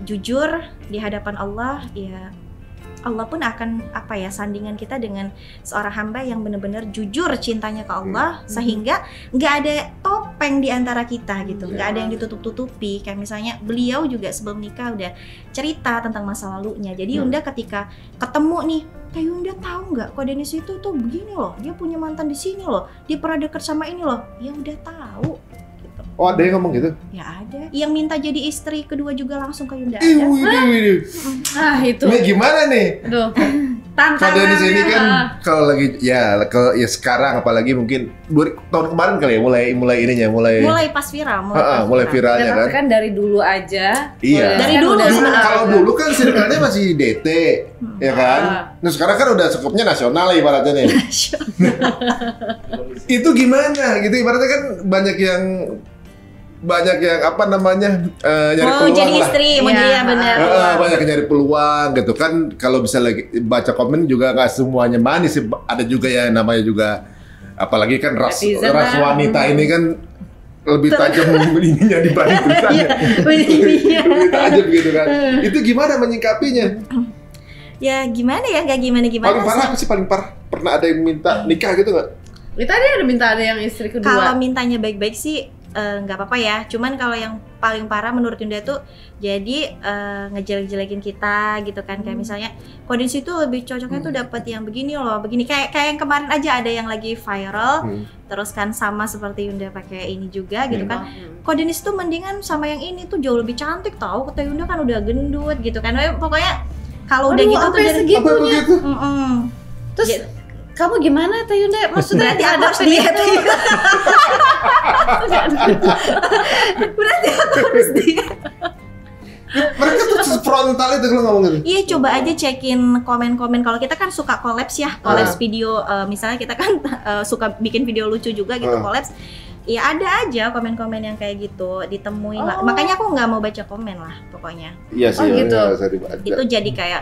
jujur di hadapan Allah, ya Allah pun akan apa ya sandingan kita dengan seorang hamba yang benar-benar jujur cintanya ke Allah, sehingga nggak ada topeng di antara kita gitu, nggak ada yang ditutup-tutupi. Kayak misalnya beliau juga sebelum nikah udah cerita tentang masa lalunya. Jadi Yunda ketika ketemu nih, Teh Yunda tahu nggak kok Dennis itu tuh begini loh, dia punya mantan di sini loh, dia pernah deket sama ini loh. Ya udah tahu. Gitu. Oh ada yang ngomong gitu? Ya ada. Yang minta jadi istri kedua juga langsung ke Yunda Ih, ada. widih. Ah itu. Ini gimana nih? Aduh. Kalau Tantangan. Dennis ini kan kalau lagi ya sekarang apalagi mungkin tahun kemarin kali ya mulai ininya Mulai pas viral, mulai viralnya Ya, kan. tapi kan dari dulu aja. Iya. Dari Kan dulu udah sebenarnya. Kalau dulu kan circle-nya masih DT, ya kan? Nah sekarang kan udah skupnya nasional ibaratnya nih. Itu gimana gitu ibaratnya kan banyak yang apa namanya nyari mau peluang jadi lah. istri, mau Iya. jadi ya benar. Banyak yang nyari peluang gitu kan. Kalau bisa lagi baca komen juga nggak semuanya manis sih. Ada juga ya namanya juga apalagi kan ras Netizen lah. wanita ini kan lebih tajam ininya dibanding tulisannya. Iya. Lebih tajam gitu kan. Itu gimana menyikapinya? Ya gimana ya, nggak gimana-gimana Paling parah sih. apa sih paling parah? Pernah ada yang minta nikah gitu nggak? Ini tadi ada minta ada yang istri Kalau kedua. mintanya baik-baik sih nggak apa-apa ya. Cuman kalau yang paling parah menurut Yunda tuh jadi ngejelek-jelekin kita gitu kan. Kayak misalnya kondisi itu lebih cocoknya tuh dapat yang begini loh, begini kayak yang kemarin aja ada yang lagi viral. Terus kan sama seperti Yunda pakai ini juga gitu kan. Kodenis tuh mendingan sama yang ini tuh jauh lebih cantik tahu. Kata Yunda kan udah gendut gitu kan. Pokoknya kalau udah Aduh, gitu tuh sampai dari segitunya. Apa begitu? Terus Ya. kamu gimana Teh Yunda? Maksudnya Berarti aku harus dihadapin diet. itu. Berarti aku harus diet. Mereka tuh frontal itu kalau ngomong gitu. Iya, coba aja cekin komen-komen. Kalau kita kan suka collabs ya, collabs video. Misalnya kita kan suka bikin video lucu juga gitu, collabs. Ya ada aja komen-komen yang kayak gitu ditemuin lah. Makanya aku nggak mau baca komen lah pokoknya. Iya sih, gitu. nggak usah dibaca. Itu jadi kayak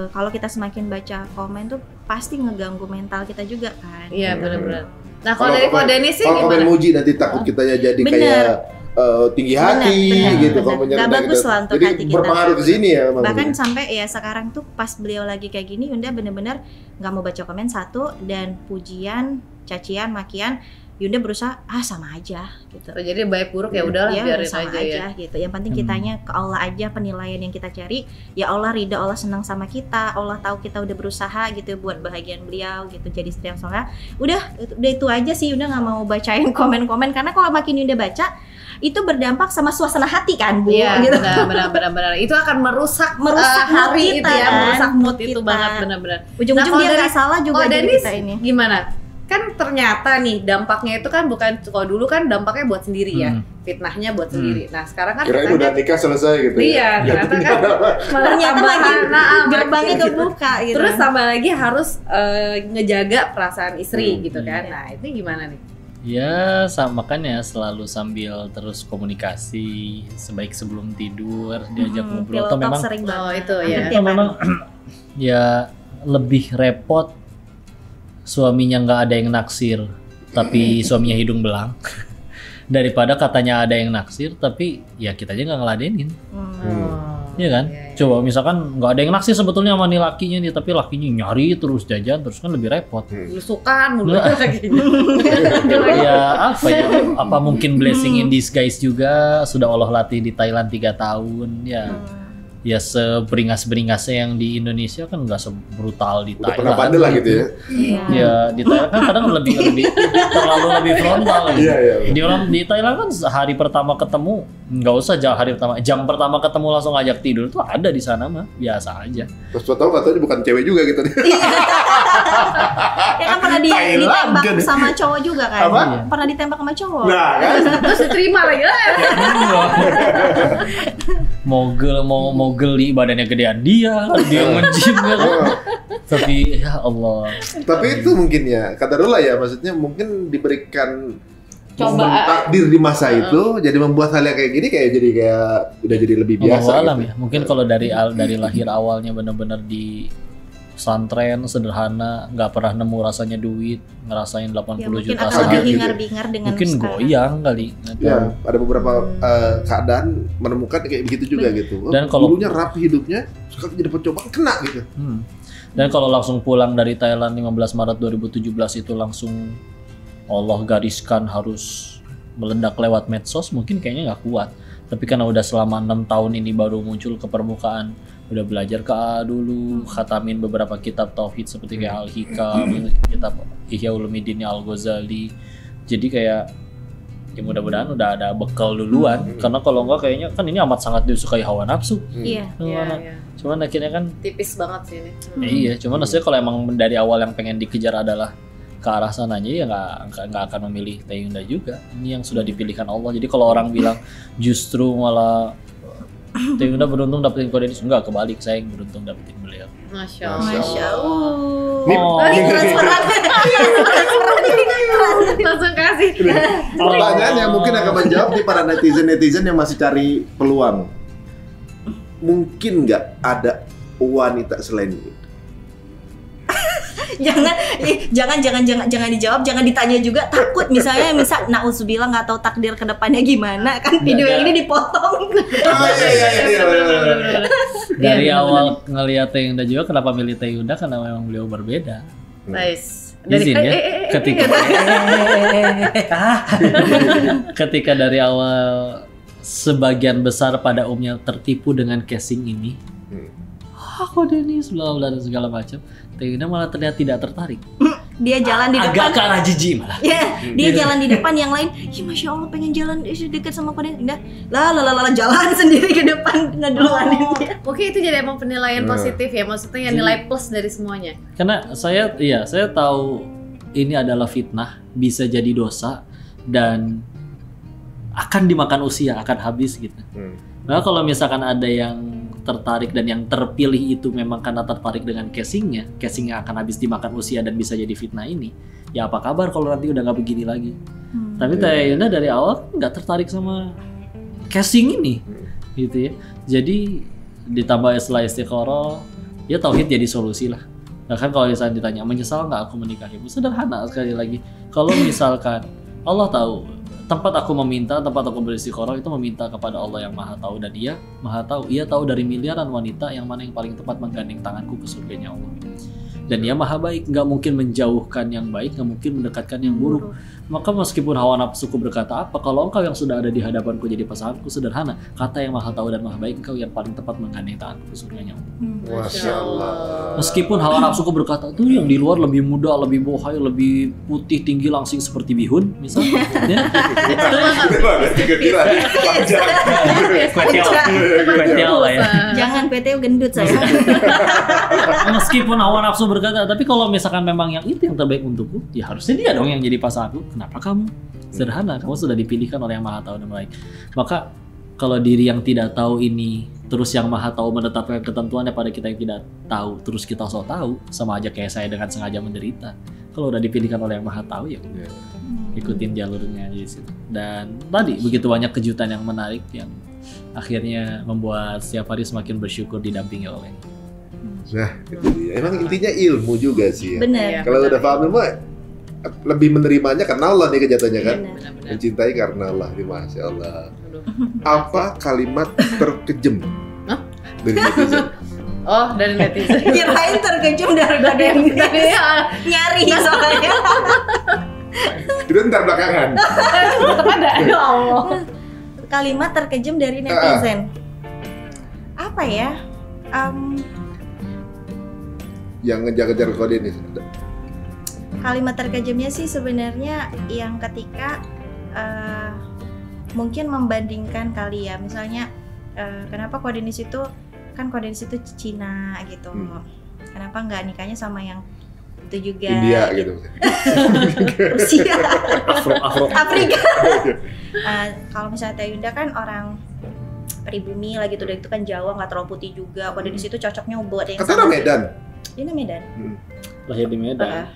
kalau kita semakin baca komen tuh pasti ngeganggu mental kita juga kan. Iya benar-benar. Nah kalau dari Ko Dennis sih kalau komen gimana? muji nanti takut kitanya jadi Bener. kayak tinggi hati gitu bener. kalau Nggak menyerang bagus gitu. lah untuk Jadi hati kita. berpengaruh ke sini ya Bang. Bahkan sampai ya sekarang tuh pas beliau lagi kayak gini Yunda bener-bener nggak mau baca komen satu, dan pujian, cacian, makian Yunda berusaha sama aja gitu. Jadi baik buruk ya udahlah Ya, biarin sama aja ya. gitu. Yang penting kitanya ke Allah aja, penilaian yang kita cari. Ya Allah ridha, Allah senang sama kita. Allah tahu kita udah berusaha gitu buat bahagian beliau gitu. Jadi istri yang soleh. Udah itu aja sih. Udah nggak mau bacain komen-komen karena kalau makin Yunda baca itu berdampak sama suasana hati kan, Bu. Iya, Gitu. benar. Itu akan merusak Mood hari kita, itu ya, kan? merusak mood itu kita. banget benar-benar. Ujung-ujung Nah, kalau dia dari- nggak salah juga Kalau jadi Dennis kita ini. gimana? Kan ternyata nih dampaknya itu kan bukan, kalau dulu kan dampaknya buat sendiri ya, fitnahnya buat sendiri. Nah sekarang kan Kirain udah nikah selesai gitu. iya, ya. ternyata kan malah Ternyata lagi tambahan, gerbangnya makin. kebuka gitu. Terus tambah lagi harus ngejaga perasaan istri Hmm. gitu kan. Nah itu gimana nih? Ya, makanya selalu sambil terus komunikasi, sebaik sebelum tidur diajak ngobrol. Pillow Atau talk memang sering banget. Oh, itu Hampir ya. tiap atau memang hari. ya lebih repot suaminya nggak ada yang naksir tapi suaminya hidung belang daripada katanya ada yang naksir tapi ya kita aja nggak ngeladenin. Iya kan? Coba misalkan nggak ada yang naksir sebetulnya sama nih lakinya nih, tapi lakinya nyari terus jajan terus kan lebih repot. Lusukan mulu Nah. lagi. Ya apa ya? Apa mungkin blessing in disguise juga sudah Allah latih di Thailand 3 tahun ya. Ya seberingas-beringasnya yang di Indonesia kan nggak sebrutal di Udah Thailand. pernah pandai lah gitu ya. Ya di Thailand kan kadang lebih terlalu lebih frontal gitu. Iya. Di Thailand kan hari pertama ketemu nggak usah jam pertama ketemu langsung ngajak tidur tuh ada di sana mah biasa aja. Terus tau katanya bukan cewek juga gitu. Ya kan pernah Thailand ditembak kan. sama cowok juga kan? Apa? Pernah ditembak sama cowok. Nah kan. Terus diterima lagi lah. mau geli badannya gedean dia nge-gym kan. Tapi ya Allah. Tapi itu mungkin ya, kadarullah ya, maksudnya mungkin diberikan Coba. momen takdir di masa itu, jadi membuat hal yang kayak gini kayak udah jadi lebih biasa. Allahu alam gitu. ya. Mungkin kalau dari lahir awalnya benar-benar di pesantren sederhana, nggak pernah nemu rasanya duit, ngerasain 80 Ya mungkin juta akan saja lebih sehari. gitu. hingar-bingar dengan Mungkin sekarang. goyang kali. Ya, ada beberapa keadaan menemukan kayak begitu juga gitu. Dan kalau- dulunya rapi hidupnya, sekarang jadi percobaan kena gitu. Dan kalau langsung pulang dari Thailand 15 Maret 2017 itu langsung Allah gariskan harus meledak lewat medsos, mungkin kayaknya nggak kuat. Tapi karena udah selama 6 tahun ini baru muncul ke permukaan, udah belajar ke A dulu, khatamin beberapa kitab tauhid seperti kayak Al-Hikam, kitab Ihya Ulumuddin Al-Ghazali. Jadi kayak ya mudah-mudahan udah ada bekal duluan, karena kalau enggak kayaknya kan ini amat sangat disukai hawa nafsu. Iya. Iya. Cuman akhirnya kan Tipis banget sih ini. iya, cuman maksudnya kalau emang dari awal yang pengen dikejar adalah ke arah sananya ya nggak akan memilih Teh Yunda juga. Ini yang sudah dipilihkan Allah. Jadi kalau orang bilang justru malah Teh Yunda beruntung dapetin Ko Dennis, enggak, kebalik, saya yang beruntung dapetin beliau. Masya Allah. Masya Allah. Nih, Oh. Ini transferan. Langsung kasih. Pertanyaannya mungkin akan menjawab nih para netizen yang masih cari peluang. Mungkin nggak ada wanita selain ini? jangan dijawab, jangan ditanya juga, takut misal nauzubillah nggak tahu takdir kedepannya gimana kan, video Nggak ada. ini dipotong. Iya. Dari Iya, awal ngelihat Teh Yunda juga, kenapa milih Teh Yunda? Karena memang beliau berbeda. Nice. Izin ya, ketika dari awal sebagian besar pada umumnya tertipu dengan casing ini, Ko Dennis bla bla dan segala macam, Teh Yunda malah terlihat tidak tertarik. Dia jalan di depan. Agak ke arah jijik malah. Ya, dia jalan di depan, yang lain, ya masya Allah pengen jalan dekat sama Ko Dennis. Lah jalan sendiri ke depan, ngeduluanin dia. Oke, itu jadi emang penilaian positif ya, maksudnya yang nilai plus dari semuanya. Karena saya tahu ini adalah fitnah, bisa jadi dosa dan akan dimakan usia, akan habis gitu. Nah kalau misalkan ada yang tertarik dan yang terpilih itu memang karena tertarik dengan casingnya akan habis dimakan usia dan bisa jadi fitnah ini, ya apa kabar kalau nanti udah nggak begini lagi? Tapi Teh Yunda dari awal nggak tertarik sama casing ini, gitu ya. Jadi ditambah setelah istiqoroh, ya tauhid jadi solusi lah. Bahkan kalau misalnya ditanya menyesal nggak aku menikahimu, sederhana sekali lagi. Kalau misalkan Allah tahu tempat aku meminta, tempat aku beristiqoroh itu meminta kepada Allah yang Maha Tahu, dan Dia Maha Tahu. Ia tahu dari miliaran wanita yang mana yang paling tepat menggandeng tanganku ke surganya Allah. Dan Dia Maha Baik, nggak mungkin menjauhkan yang baik, nggak mungkin mendekatkan yang buruk. Maka meskipun hawa nafsuku berkata apa, kalau engkau yang sudah ada di hadapanku jadi pasanganku, sederhana, kata yang Maha Tahu dan Maha Baik, engkau yang paling tepat menggandeng tanganku ke surganya Allah. Masya Allah. Meskipun hawa nafsuku berkata tuh yang di luar lebih muda, lebih bohai, lebih putih, tinggi, langsing seperti bihun, misalnya. Ya. Kuetiau lah ya. Jangan PTU gendut saya. Meskipun hawa nafsu berkata, tapi kalau misalkan memang yang itu yang terbaik untukku, ya harusnya dia dong yang jadi pasanganku. Kenapa kamu? Sederhana, kamu sudah dipilihkan oleh yang Maha Tahu dan Maha Baik. Maka kalau diri yang tidak tahu ini, terus yang Maha Tahu menetapkan ketentuannya pada kita yang tidak tahu, terus kita so tahu, sama aja kayak saya dengan sengaja menderita. Kalau udah dipilihkan oleh yang Maha Tahu, ya udah ikutin jalurnya di situ. Dan tadi begitu banyak kejutan yang menarik yang akhirnya membuat setiap hari semakin bersyukur didampingi oleh. Nah, itu dia. Emang intinya ilmu juga sih ya. Benar. Kalau udah paham ilmu, lebih menerimanya karena Allah nih kejatuhannya kan. Benar. Mencintai karena Allah, Masya Allah. Apa kalimat terkejem dari netizen? Oh, dari netizen. Kirain terkejut daripada yang nyari soalnya. Itu ntar belakangan. Tetap ada. Ya Allah. Kalimat terkejut dari netizen. Apa ya? Yang ngejar-ngejar kode ini. Kalimat terkejutnya sih sebenarnya yang ketika mungkin membandingkan kali ya, misalnya kenapa Kodenis itu kan Kodenis itu Cina gitu, kenapa nggak nikahnya sama yang itu juga India gitu. Rusia, Afrika. kalau misalnya Teh Yunda kan orang pribumi lah gitu, dan itu kan Jawa nggak terlalu putih juga. Kodenis itu cocoknya buat yang Katanya Medan. Ini Medan. Lahir di Medan.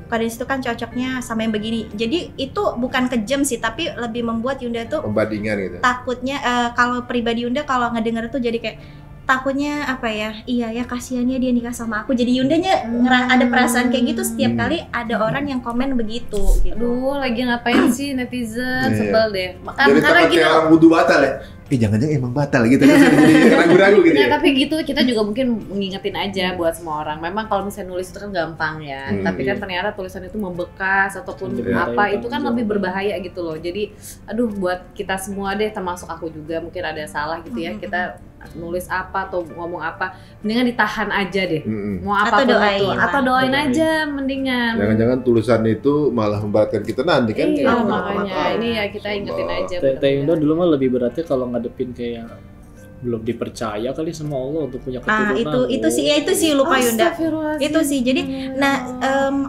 Kodenis itu kan cocoknya sama yang begini. Jadi itu bukan kejam sih, tapi lebih membuat Yunda tuh Pembandingan gitu. takutnya kalau pribadi Yunda kalau ngedenger tuh jadi kayak takutnya apa ya, iya ya kasihannya dia nikah sama aku. Jadi Yundanya ada perasaan kayak gitu setiap kali ada orang yang komen begitu gitu. Aduh, lagi ngapain sih netizen? Iya. Sebel deh. Jadi Karena takut gitu. kayak orang wudu batal ya. Jangan-jangan emang batal gitu kan. Jadi ragu-ragu gitu Nah, ya. tapi gitu kita juga mungkin ngingetin aja buat semua orang. Memang kalau misalnya nulis itu kan gampang ya. Tapi kan ternyata tulisan itu membekas ataupun Iya. apa itu kan lebih berbahaya gitu loh. Jadi aduh buat kita semua deh, termasuk aku juga mungkin ada salah gitu ya. Kita nulis apa atau ngomong apa, mendingan ditahan aja deh. Mau apa Atau doain itu, lah. atau doain aja mendingan. Jangan-jangan tulisan itu malah memberatkan kita nanti kan. Iya, Kayak makanya ini ya kita ingetin aja. Teh Yunda dulu mah lebih beratnya kalau ngadepin kayak belum dipercaya kali sama Allah untuk punya keturunan. Itu sih lupa Yunda. Astagfirullahaladzim. Itu sih. Jadi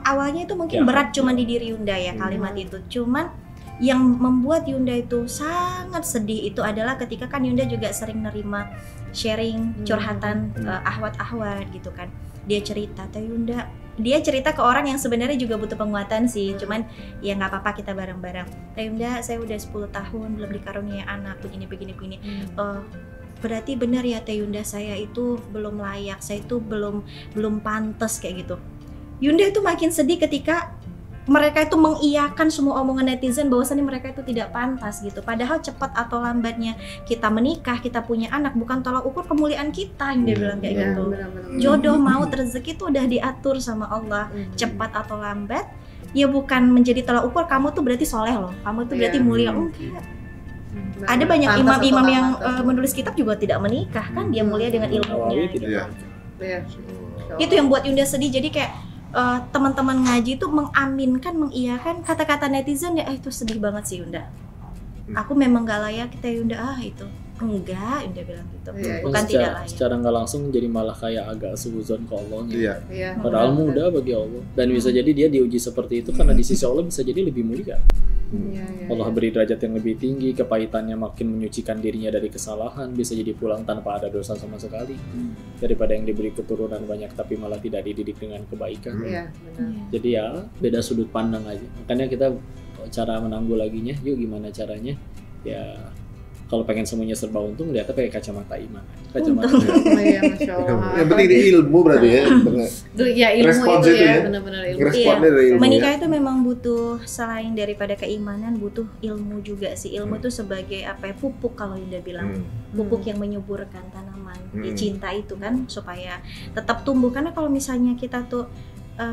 awalnya itu mungkin berat cuma di diri Yunda ya kalimat itu. Cuman yang membuat Yunda itu sangat sedih itu adalah ketika kan Yunda juga sering nerima sharing curhatan ahwat-ahwat gitu kan. Dia cerita, Teh Yunda, dia cerita ke orang yang sebenarnya juga butuh penguatan sih, cuman ya nggak apa-apa kita bareng-bareng. Teh Yunda, saya udah 10 tahun belum dikaruniai anak begini. Berarti benar ya Teh Yunda, saya itu belum layak, saya itu belum pantas kayak gitu. Yunda itu makin sedih ketika mereka itu mengiyakan semua omongan netizen bahwasannya mereka itu tidak pantas gitu. Padahal cepat atau lambatnya kita menikah, kita punya anak bukan tolak ukur kemuliaan kita, yang dia bilang kayak gitu. Jodoh maut rezeki itu udah diatur sama Allah. Cepat atau lambat ya bukan menjadi tolak ukur kamu tuh berarti soleh loh, kamu tuh berarti mulia. Enggak. Ada banyak imam-imam yang menulis kitab juga tidak menikah kan, dia mulia dengan ilmunya gitu. Iya. Itu yang buat Yunda sedih. Jadi kayak teman-teman ngaji itu mengaminkan, mengiyakan kata-kata netizen ya, itu sedih banget sih Yunda. Aku memang gak layak kita Yunda, itu enggak, Yunda bilang gitu. Bukan tidak layak. Secara nggak langsung jadi malah kayak agak suzon ke Allah gitu. Iya. Padahal mudah bagi Allah, dan bisa jadi dia diuji seperti itu karena di sisi Allah bisa jadi lebih mulia. Allah beri derajat yang lebih tinggi, kepahitannya makin menyucikan dirinya dari kesalahan, bisa jadi pulang tanpa ada dosa sama sekali, daripada yang diberi keturunan banyak tapi malah tidak dididik dengan kebaikan. Iya, benar. Jadi ya beda sudut pandang aja. Makanya kita cara menanggulanginya, yuk gimana caranya? Ya kalau pengen semuanya serba untung, lihatnya pakai kacamata iman. Kacamata. Oh iya, Masya Allah. Yang penting di ilmu berarti ya. Itu ya ilmu Respons itu itu ya, ya. benar-benar ilmu. Responnya dari ilmu Menikah ya. itu memang butuh selain daripada keimanan, butuh ilmu juga sih. Ilmu itu sebagai apa ya, pupuk kalau Yunda bilang. Pupuk yang menyuburkan tanaman. Di cinta itu kan supaya tetap tumbuh, karena kalau misalnya kita tuh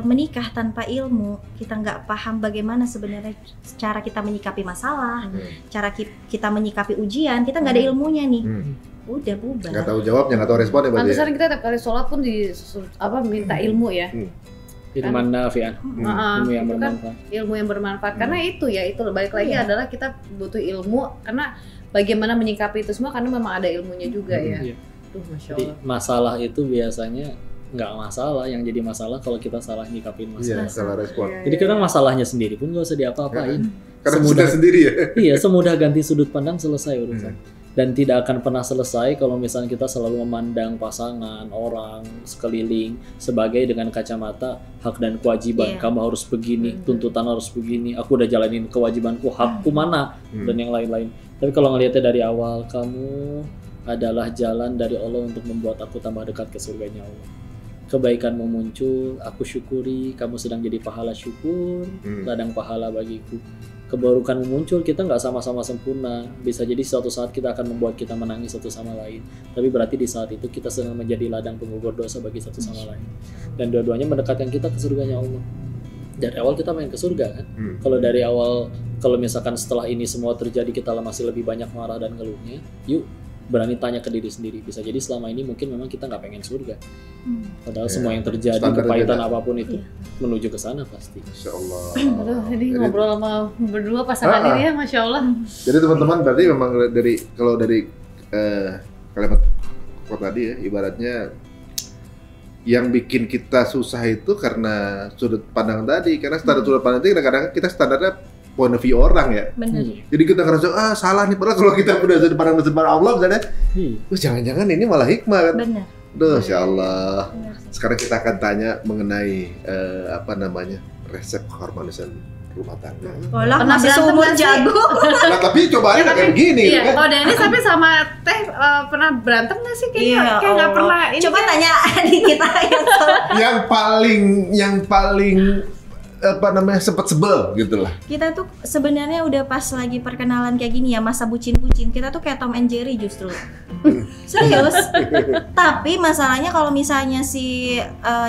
menikah tanpa ilmu, kita nggak paham bagaimana sebenarnya cara kita menyikapi masalah, cara kita menyikapi ujian, kita nggak ada ilmunya nih, udah bubar. Nggak tahu jawabnya, nggak tahu responnya berarti ya. Pantesan kita tiap kali sholat pun minta ilmu ya. Itu mana Fian? Ilmu yang Itu kan bermanfaat. ilmu yang bermanfaat. Karena itu balik lagi adalah kita butuh ilmu, karena bagaimana menyikapi itu semua karena memang ada ilmunya juga ya. Iya. Duh, Masya Jadi Allah. masalah itu biasanya nggak masalah, yang jadi masalah kalau kita salah nyikapin Iya, masalah. salah respon. Jadi kadang masalahnya sendiri pun nggak usah diapa-apain. Karena Semudah- sudah sendiri ya. Iya, semudah ganti sudut pandang selesai urusan. Dan tidak akan pernah selesai kalau misalnya kita selalu memandang pasangan, orang, sekeliling sebagai dengan kacamata hak dan kewajiban. Iya. Kamu harus begini, tuntutan harus begini. Aku udah jalanin kewajibanku, hakku mana, dan yang lain-lain. Tapi kalau ngelihatnya dari awal, kamu adalah jalan dari Allah untuk membuat aku tambah dekat ke surganya Allah. Kebaikanmu muncul, aku syukuri, kamu sedang jadi pahala syukur, ladang pahala bagiku. Keburukanmu muncul, kita nggak sama-sama sempurna. Bisa jadi suatu saat kita akan membuat kita menangis satu sama lain. Tapi berarti di saat itu kita sedang menjadi ladang penggugur dosa bagi satu sama lain. Dan dua-duanya mendekatkan kita ke surganya Allah. Dari awal kita main ke surga kan. Kalau dari awal, kalau misalkan setelah ini semua terjadi kita masih lebih banyak marah dan ngeluhnya, yuk berani tanya ke diri sendiri. Bisa jadi selama ini mungkin memang kita nggak pengen surga. Padahal semua yang terjadi, Standar kepahitan kita. apapun itu menuju ke sana pasti. Masya Allah. Aduh, ini ngobrol sama berdua pasangan ini ya, Masya Allah. Jadi teman-teman berarti memang kalau dari kalimat kok tadi ya, ibaratnya yang bikin kita susah itu karena sudut pandang tadi. Karena standar sudut pandang itu kadang-kadang kita standarnya point of view orang ya. Bener. Jadi kita ngerasa salah nih, padahal kalau kita udah sudut pandang Allah misalnya, jangan-jangan ini malah hikmah kan. Bener. Duh, Masya Allah. Bener sih. Sekarang kita akan tanya mengenai resep keharmonisan rumah tangga. Walah, Pernah masih berantem seumur nggak sih? jago. Nah, tapi cobain kayak begini Iya, kan. kalau Dani sampai sama Teh pernah berantem nggak sih? Kayaknya kayak nggak Allah. pernah. Ini Coba kan- tanya adik kita yang yang paling sempat sebel gitu lah. kita tuh sebenarnya udah pas lagi perkenalan kayak gini ya, masa bucin-bucin kita tuh kayak Tom and Jerry justru. Serius. Tapi masalahnya kalau misalnya si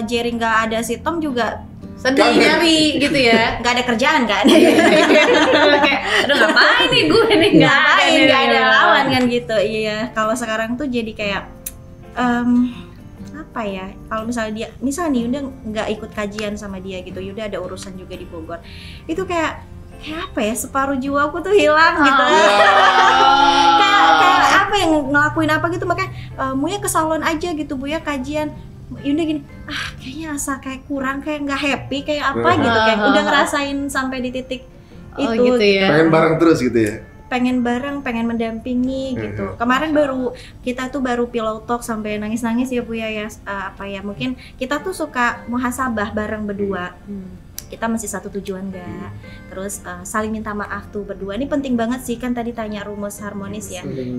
Jerry nggak ada, si Tom juga sedih nyari gitu ya. nggak ada kerjaan kan. Kayak, aduh ngapain nih gue nih nggak ada lawan kan gitu. Iya, kalau sekarang tuh jadi kayak apa ya, kalau misalnya nih Yunda nggak ikut kajian sama dia gitu, Yunda ada urusan juga di Bogor, itu kayak apa ya, separuh jiwaku tuh hilang gitu. kayak apa yang ngelakuin apa gitu, makanya Muya ke salon aja gitu, Buya kajian. Yunda gini, kayaknya asa kayak kurang, kayak nggak happy, kayak apa gitu, kayak udah ngerasain sampai di titik Oh, itu gitu ya. Pengen bareng terus gitu ya. pengen bareng, pengen mendampingi gitu. Kemarin kita tuh baru pillow talk sampai nangis-nangis ya Bu ya, mungkin kita tuh suka muhasabah bareng berdua. Kita masih satu tujuan nggak? Terus saling minta maaf tuh berdua. Ini penting banget sih, kan tadi tanya rumus harmonis ya. Saling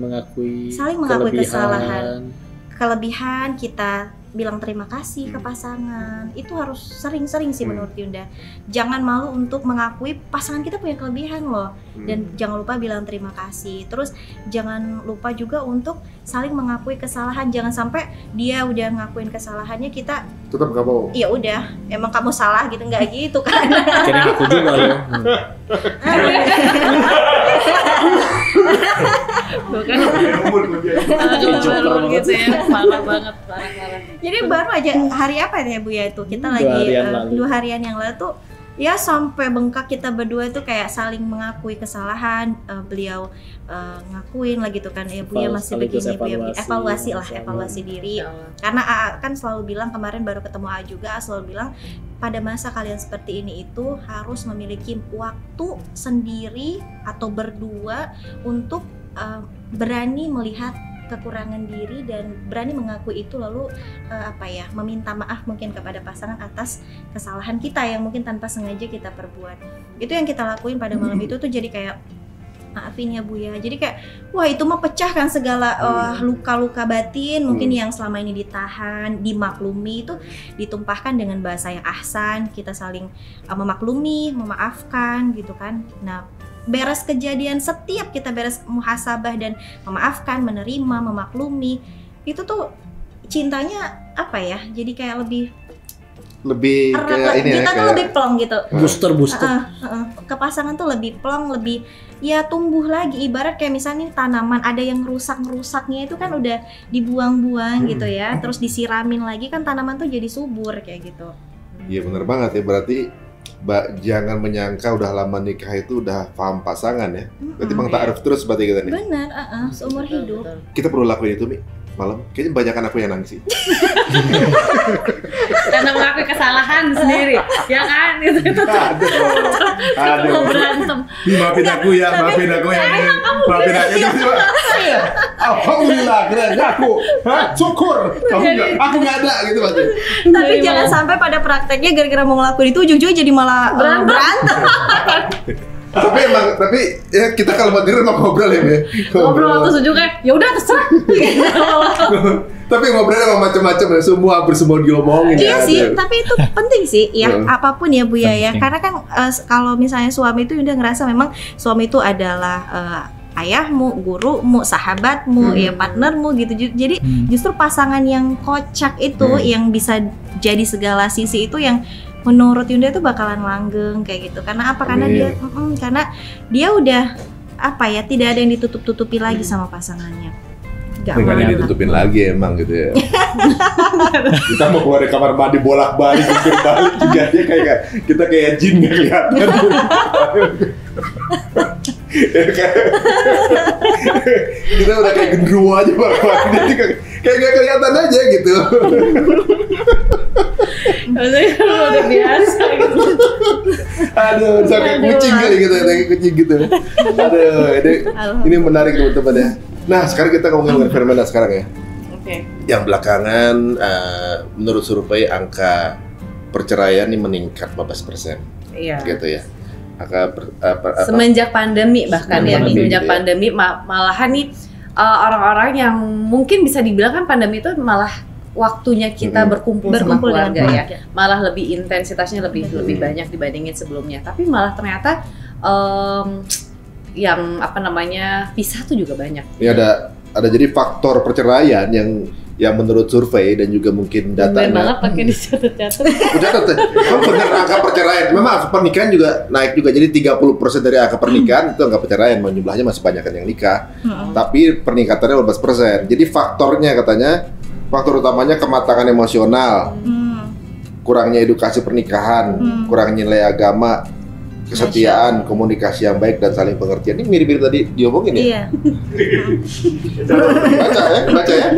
mengakui kesalahan. Kelebihan kita bilang terima kasih ke pasangan. Itu harus sering-sering sih menurut Yunda. Jangan malu untuk mengakui pasangan kita punya kelebihan loh. Dan jangan lupa bilang terima kasih. Terus jangan lupa juga untuk saling mengakui kesalahan. Jangan sampai dia udah ngakuin kesalahannya, kita Tetap gak mau. ya udah, emang kamu salah gitu, nggak gitu kan. akhirnya aku juga loh. Bukan Joker banget. gitu ya. Parah banget, parah. Jadi baru aja hari apa ya Bu ya itu, kita 2 lagi harian lalu. 2 harian yang lalu tuh ya sampai bengkak kita berdua tuh kayak saling mengakui kesalahan. Beliau ngakuin lah gitu kan, ya Bu ya masih Sekaligus begini, Bu ya evaluasi. evaluasi diri. Karena A kan selalu bilang, kemarin baru ketemu A juga, A selalu bilang pada masa kalian seperti ini itu harus memiliki waktu sendiri atau berdua untuk berani melihat kekurangan diri dan berani mengakui itu, lalu meminta maaf mungkin kepada pasangan atas kesalahan kita yang mungkin tanpa sengaja kita perbuat. Itu yang kita lakuin pada malam itu tuh, jadi kayak maafin ya Bu ya. Jadi kayak wah itu mah pecahkan segala luka-luka batin mungkin yang selama ini ditahan, dimaklumi, itu ditumpahkan dengan bahasa yang ahsan, kita saling memaklumi, memaafkan gitu kan. Nah, beres kejadian, setiap kita beres muhasabah dan memaafkan, menerima, memaklumi, itu tuh cintanya jadi kayak lebih kayak ini kita tuh lebih plong gitu. Booster. Ke pasangan tuh lebih plong, lebih ya tumbuh lagi. Ibarat kayak misalnya tanaman ada yang rusaknya itu kan udah dibuang-buang gitu ya, terus disiramin lagi kan tanaman tuh jadi subur kayak gitu. Iya benar banget ya, berarti jangan menyangka udah lama nikah itu udah paham pasangan ya. Berarti Bang Ta'aruf terus berarti kita nih. Benar, seumur hidup. Kita perlu lakuin itu Mi, malam. Kayaknya banyakan aku yang nangis sih. Karena mengakui kesalahan sendiri, ya kan? Itu Aduh. berantem. Maafin aku ya. Maafin aku itu. Alhamdulillah, keren aku. Syukur. Aku nggak ada gitu berarti. Tapi jangan sampai pada prakteknya gara-gara mau ngelakuin itu ujung-ujungnya jadi malah berantem. tapi ya kita kalau mau tidur mau ngobrol ya, Ngobrol terus ujungnya, ya udah terserah. Tapi ngobrolnya sama macam-macam ya, hampir semua diomongin. Iya sih, tapi itu penting sih ya, apapun ya Bu ya. Karena kan kalau misalnya suami itu udah ngerasa memang suami itu adalah ayahmu, gurumu, sahabatmu, ya partnermu gitu. Jadi justru pasangan yang kocak itu yang bisa jadi segala sisi itu yang menurut Yunda itu bakalan langgeng kayak gitu. Karena apa? Karena dia udah tidak ada yang ditutup-tutupi lagi sama pasangannya. Gak ada yang ditutupin lagi emang gitu ya. Kita mau keluar dari kamar mandi bolak-balik, balik juga dia kita kayak jin nggak kelihatan. Kita udah kayak gendruwo aja bolak-balik, kayak nggak kelihatan aja gitu. Udah biasa gitu. Aduh, sampai kucing kali gitu, kayak kucing gitu. Aduh, ini menarik teman-teman ya. Nah, sekarang kita ngomongin fenomena sekarang ya. Oke. Yang belakangan, menurut survei angka perceraian ini meningkat 15%. Iya. Gitu ya. Semenjak pandemi bahkan semenjak pandemi malahan nih orang-orang yang mungkin bisa dibilang kan pandemi itu malah waktunya kita berkumpul sama keluarga ya. Malah lebih intensitasnya lebih banyak dibandingin sebelumnya. Tapi malah ternyata yang pisah tuh juga banyak. Ya ada jadi faktor perceraian yang menurut survei dan juga mungkin datanya. Bener banget pakai dicatat-catat. Memang benar angka perceraian. Memang angka pernikahan juga naik juga. Jadi 30% dari angka pernikahan itu angka perceraian. Jumlahnya masih banyak yang nikah. Tapi peningkatannya 15%. Jadi faktor utamanya kematangan emosional. Kurangnya edukasi pernikahan, kurangnya nilai agama, kesetiaan, komunikasi yang baik dan saling pengertian. Ini mirip-mirip tadi diomongin ya? Iya. Baca ya.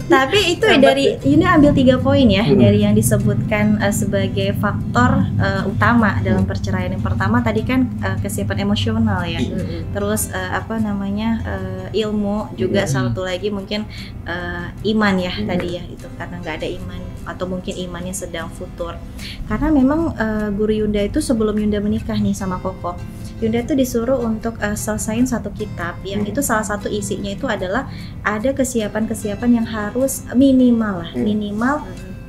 Tapi itu dari ini ambil 3 poin ya dari yang disebutkan sebagai faktor utama dalam perceraian. Yang pertama tadi kan kesiapan emosional ya. Terus ilmu juga, satu lagi mungkin iman ya tadi ya, itu karena nggak ada iman atau mungkin imannya sedang futur. Karena memang guru Yunda itu sebelum Yunda menikah nih sama Koko, Yunda itu disuruh untuk selesain satu kitab yang itu salah satu isinya itu adalah ada kesiapan-kesiapan yang harus minimal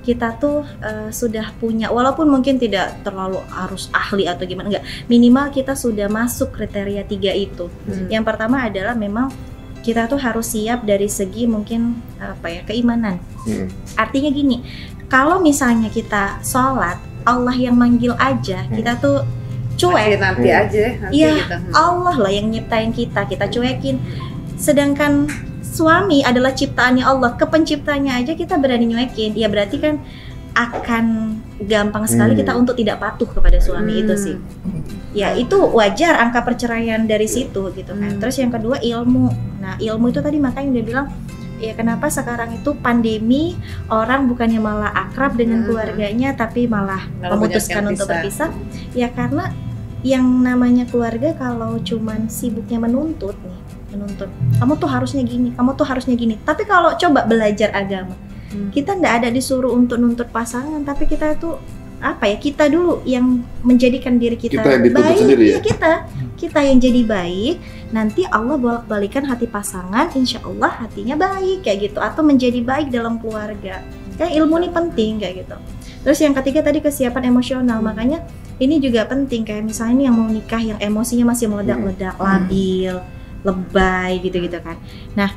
kita tuh sudah punya, walaupun mungkin tidak terlalu harus ahli atau gimana, enggak, minimal kita sudah masuk kriteria 3 itu. Yang pertama adalah memang kita tuh harus siap dari segi mungkin keimanan. Artinya gini, kalau misalnya kita sholat, Allah yang manggil aja, kita tuh cuek. Nanti aja. Iya, gitu. Allah lah yang nyiptain kita cuekin. Sedangkan suami adalah ciptaannya Allah, ke penciptanya aja kita berani nyuekin. Ya berarti kan akan gampang sekali kita untuk tidak patuh kepada suami itu sih. Ya itu wajar angka perceraian dari situ gitu kan. Terus yang kedua ilmu. Nah ilmu itu tadi makanya udah bilang ya kenapa sekarang itu pandemi orang bukannya malah akrab dengan keluarganya tapi malah memutuskan untuk berpisah. Ya karena yang namanya keluarga kalau cuman sibuknya menuntut nih, menuntut. Kamu tuh harusnya gini, kamu tuh harusnya gini. Tapi kalau coba belajar agama, kita nggak ada disuruh untuk nuntut pasangan, tapi kita tuh apa ya, kita dulu yang menjadikan diri kita yang dituntut baik. sendiri ya? Kita yang jadi baik, nanti Allah bolak-balikan hati pasangan, insya Allah hatinya baik kayak gitu, atau menjadi baik dalam keluarga. Kayak ilmu ini penting kayak gitu. Terus yang ketiga tadi kesiapan emosional, makanya ini juga penting, kayak misalnya ini yang mau nikah yang emosinya masih meledak-ledak, labil, lebay gitu-gitu kan. Nah,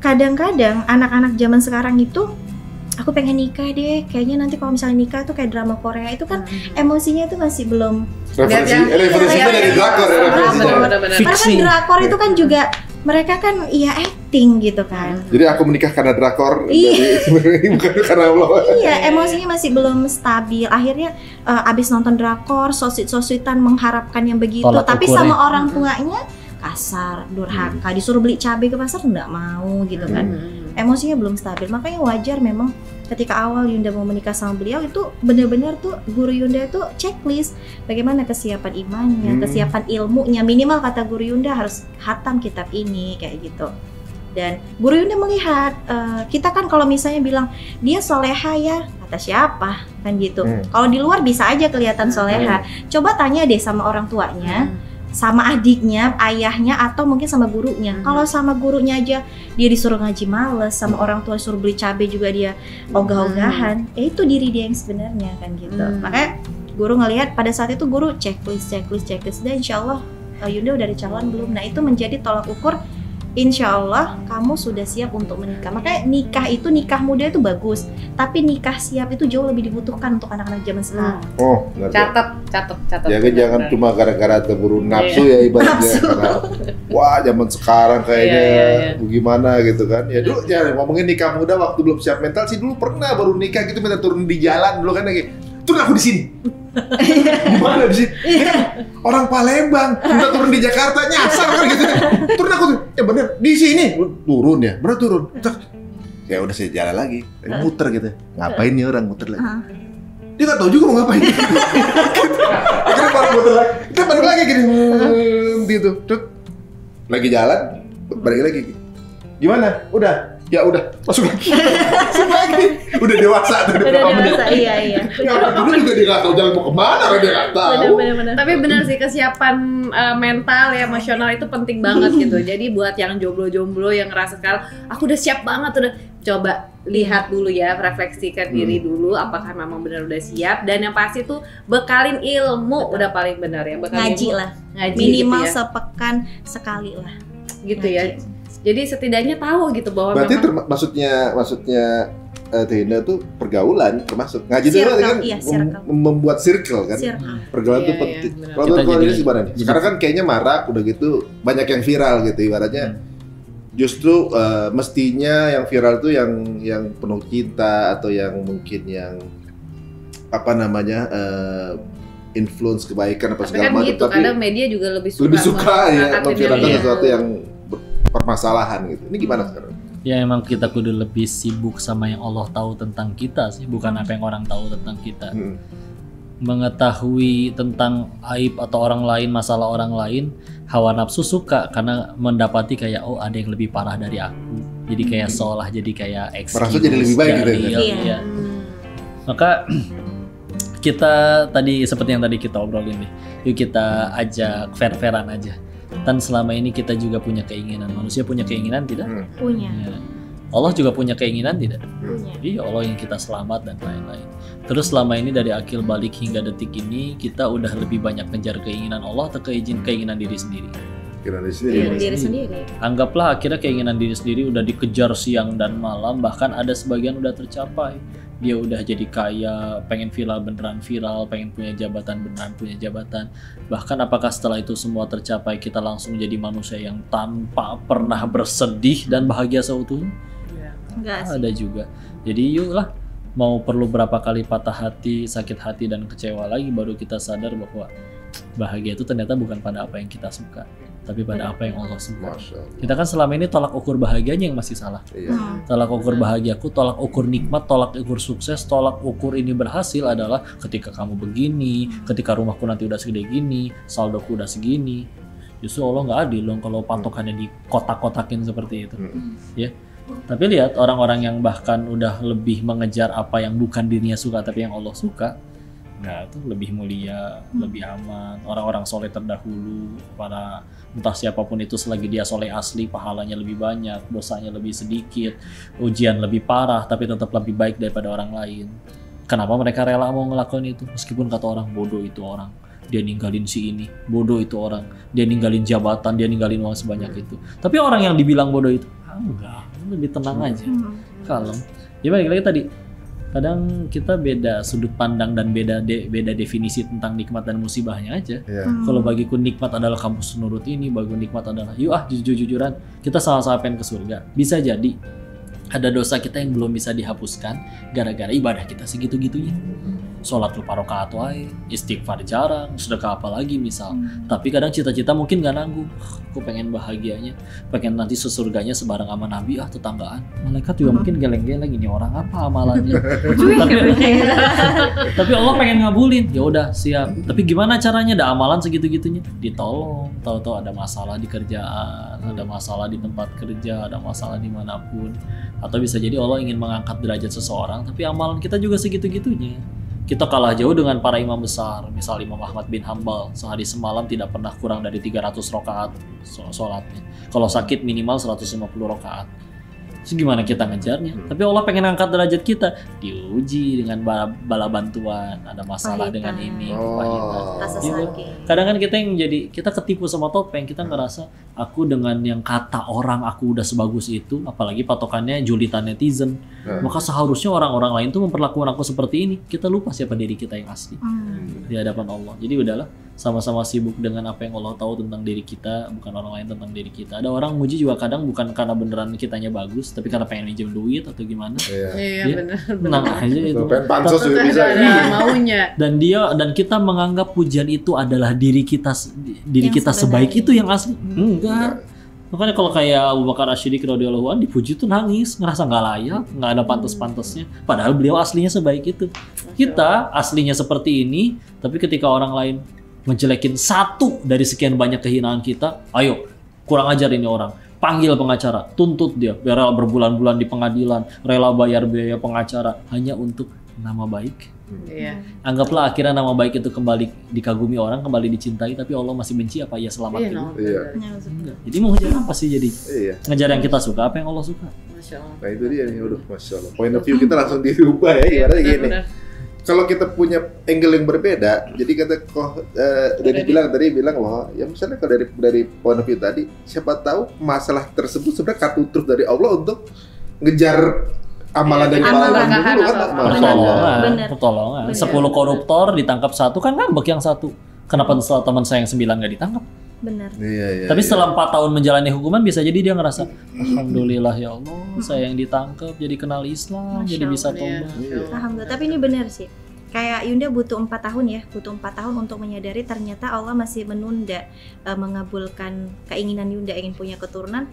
kadang-kadang anak-anak zaman sekarang itu, aku pengen nikah deh, kayaknya nanti kalau misalnya nikah tuh kayak drama Korea itu kan emosinya itu masih belum. Referensinya dari drakor ya, referensinya. Karena kan drakor itu kan juga mereka kan ya acting gitu kan. Jadi aku menikah karena drakor, Iya. bukan karena Allah. Iya, emosinya masih belum stabil. Akhirnya abis nonton drakor, sosit-sositan mengharapkan yang begitu, Tolak tapi ukurnya. sama orang tuanya kasar, durhaka, disuruh beli cabai ke pasar nggak mau gitu kan. Emosinya belum stabil, makanya wajar memang ketika awal Yunda mau menikah sama beliau itu benar-benar tuh guru Yunda itu checklist bagaimana kesiapan imannya, kesiapan ilmunya, minimal kata guru Yunda harus khatam kitab ini kayak gitu. Dan guru Yunda melihat kita kan kalau misalnya bilang dia soleha ya, kata siapa kan gitu. Kalau di luar bisa aja kelihatan soleha. Coba tanya deh sama orang tuanya, sama adiknya, ayahnya, atau mungkin sama gurunya. Kalau sama gurunya aja dia disuruh ngaji males, sama orang tua suruh beli cabai juga dia ogah-ogahan, ya itu diri dia yang sebenarnya kan gitu. Makanya guru ngelihat pada saat itu guru checklist dan insya Allah Yunda udah ada calon belum. Nah itu menjadi tolak ukur. Insya Allah kamu sudah siap untuk menikah. Makanya nikah itu, nikah muda itu bagus, tapi nikah siap itu jauh lebih dibutuhkan untuk anak-anak zaman sekarang. Oh, ngerti. Catat. Jangan cuma gara-gara terburu nafsu ya ibaratnya. Nafsu. Karena, wah zaman sekarang kayaknya gimana gitu kan. Ya dulu ya ngomongin nikah muda waktu belum siap mental sih, dulu pernah baru nikah gitu minta turun di jalan dulu kan lagi. Turun aku di sini. Di mana di sini? Ini kan orang Palembang minta turun di Jakarta nyasar kan gitu. Turun aku tuh. Ya bener di sini turun ya. Bener turun. Ya udah saya jalan lagi. Muter gitu. Ngapain nih orang muter lagi? Dia nggak tahu juga mau ngapain. Akhirnya baru muter lagi. Kita balik lagi gini. Gitu. Terus lagi jalan, balik lagi. Gimana? Udah. Ya udah, masuk lagi. Masuk lagi. Udah dewasa tuh. Udah dewasa, iya. Ya, dulu juga dia nggak tahu jalan mau kemana, kan dia nggak tahu. Bener-bener. Tapi benar sih, kesiapan mental ya, emosional itu penting banget gitu. Jadi buat yang jomblo-jomblo yang ngerasa sekarang aku udah siap banget, udah coba lihat dulu ya, refleksikan diri dulu apakah memang benar udah siap, dan yang pasti tuh bekalin ilmu. Udah paling benar ya, bekalin Ngaji ilmu. lah. Ngaji Minimal gitu ya. sepekan sekali lah. Gitu ya. Jadi setidaknya tahu gitu bahwa Berarti memang maksudnya Teh Indah tuh pergaulan termasuk ngaji itu Circle, kan iya, circle. membuat circle kan. Circle. Pergaulan Iya, tuh iya, penting. benar. Kalau Kita kalau jadi- ini gimana nih? Sekarang kan kayaknya marak udah gitu banyak yang viral gitu ibaratnya. Justru mestinya yang viral tuh yang penuh cinta atau yang mungkin yang apa namanya influence kebaikan apa tapi segala kan macam, gitu, kadang media juga lebih suka ya mengangkat memviralkan ini. sesuatu yang permasalahan gitu. Ini gimana sekarang? Ya emang kita kudu lebih sibuk sama yang Allah tahu tentang kita sih, bukan apa yang orang tahu tentang kita. Mengetahui tentang aib atau orang lain, masalah orang lain, hawa nafsu suka karena mendapati kayak oh ada yang lebih parah dari aku. Jadi kayak seolah jadi kayak Merasa jadi lebih baik gitu ya? Iya. Maka kita tadi seperti yang tadi kita obrolin nih, yuk kita ajak fair-fairan aja. Dan selama ini kita juga punya keinginan, manusia punya keinginan tidak? Punya. Ya. Allah juga punya keinginan tidak? Punya. Iya, Allah yang kita selamat dan lain-lain. Terus selama ini dari akil balik hingga detik ini kita udah lebih banyak ngejar keinginan Allah atau keinginan diri sendiri. Kira di sini. Diri sendiri. Anggaplah akhirnya keinginan diri sendiri udah dikejar siang dan malam, bahkan ada sebagian udah tercapai. Dia udah jadi kaya, pengen viral beneran viral, pengen punya jabatan beneran punya jabatan. Bahkan apakah setelah itu semua tercapai kita langsung jadi manusia yang tanpa pernah bersedih dan bahagia seutuhnya? Enggak sih. Ada juga. Jadi yuklah, mau perlu berapa kali patah hati, sakit hati dan kecewa lagi baru kita sadar bahwa bahagia itu ternyata bukan pada apa yang kita suka, tapi pada apa yang Allah suka. Masya Allah. Kita kan selama ini tolak ukur bahagianya yang masih salah. Iya. Tolak ukur bahagiaku, tolak ukur nikmat, tolak ukur sukses, tolak ukur ini berhasil adalah ketika kamu begini, ketika rumahku nanti udah segede gini, saldoku udah segini. Justru Allah nggak adil dong kalau patokannya dikotak-kotakin seperti itu. Ya. Tapi lihat orang-orang yang bahkan udah lebih mengejar apa yang bukan dirinya suka tapi yang Allah suka, nah itu lebih mulia, lebih aman. Orang-orang soleh terdahulu, para entah siapapun itu selagi dia soleh asli, pahalanya lebih banyak, dosanya lebih sedikit, ujian lebih parah tapi tetap lebih baik daripada orang lain. Kenapa mereka rela mau ngelakuin itu? Meskipun kata orang bodoh itu orang, dia ninggalin si ini, bodoh itu orang, dia ninggalin jabatan, dia ninggalin uang sebanyak itu. Tapi orang yang dibilang bodoh itu, enggak, lebih tenang aja, kalem. Ya balik lagi tadi, kadang kita beda sudut pandang dan beda definisi tentang nikmat dan musibahnya aja. Kalau bagiku nikmat adalah kamu nurut ini, bagiku nikmat adalah jujur-jujuran kita sama-sama pengen ke surga. Bisa jadi ada dosa kita yang belum bisa dihapuskan gara-gara ibadah kita segitu-gitunya. Sholat lupa rakaat wae, istighfar jarang, sedekah apa lagi misal. Tapi kadang cita-cita mungkin gak nanggung. Aku pengen bahagianya, pengen nanti sesurganya sebareng sama Nabi, tetanggaan. Malaikat juga mungkin geleng-geleng, ini orang apa amalannya. tapi Allah pengen ngabulin, ya udah siap. Tapi gimana caranya? Ada amalan segitu-gitunya, ditolong. Tahu-tahu ada masalah di kerjaan, ada masalah di tempat kerja, ada masalah dimanapun. Atau bisa jadi Allah ingin mengangkat derajat seseorang, tapi amalan kita juga segitu-gitunya. Kita kalah jauh dengan para imam besar, misal Imam Ahmad bin Hambal, sehari semalam tidak pernah kurang dari 300 rakaat sholatnya. Kalau sakit minimal 150 rakaat. Terus gimana kita ngejarnya? Tapi Allah pengen angkat derajat kita, diuji dengan bala bantuan, ada masalah dengan ini, Rasa gitu. sakit. Kadang kan kita yang kita ketipu sama topeng, kita ngerasa aku dengan yang kata orang aku udah sebagus itu, apalagi patokannya julitan netizen. Maka seharusnya orang-orang lain tuh memperlakukan aku seperti ini. Kita lupa siapa diri kita yang asli di hadapan Allah. Jadi udahlah, sama-sama sibuk dengan apa yang Allah tahu tentang diri kita, bukan orang lain tentang diri kita. Ada orang muji juga kadang bukan karena beneran kitanya bagus, tapi karena pengen minjem duit atau gimana. Iya, benar. Tenang aja itu. Pengen pansos juga bisa. Maunya. Dan kita menganggap pujian itu adalah diri kita sebaik itu yang asli. Enggak. Makanya kalau kayak Abu Bakar Ash-Shiddiq radhiyallahu anhu dipuji tuh nangis, ngerasa nggak layak, nggak ada pantas-pantasnya. Padahal beliau aslinya sebaik itu. Kita aslinya seperti ini, tapi ketika orang lain ngejelekin satu dari sekian banyak kehinaan kita, ayo kurang ajar ini orang. Panggil pengacara, tuntut dia, rela berbulan-bulan di pengadilan, rela bayar biaya pengacara hanya untuk nama baik. Anggaplah akhirnya nama baik itu kembali dikagumi orang, kembali dicintai, tapi Allah masih benci apa ya selamat itu. Jadi mau ngejar apa sih jadi? Ngejar yang kita suka, apa yang Allah suka? Masya Allah. Nah itu dia nih, Masya Allah. Point of view kita langsung dirubah ya, gimana gini. Kalau kita punya angle yang berbeda, jadi kata tadi bilang bahwa ya misalnya kalau dari point of view tadi, siapa tahu masalah tersebut sebenarnya kartu truf dari Allah untuk ngejar amalan dari para dulu kan, pertolongan. 10 koruptor ditangkap 1 kan ngambek yang 1. Kenapa setelah teman saya yang 9 nggak ditangkap? Benar. Tapi setelah 4 tahun menjalani hukuman bisa jadi dia ngerasa alhamdulillah ya Allah, saya yang ditangkap jadi kenal Islam, jadi bisa tobat. Alhamdulillah. Tapi ini benar sih. Kayak Yunda butuh 4 tahun ya, butuh 4 tahun untuk menyadari ternyata Allah masih menunda mengabulkan keinginan Yunda ingin punya keturunan.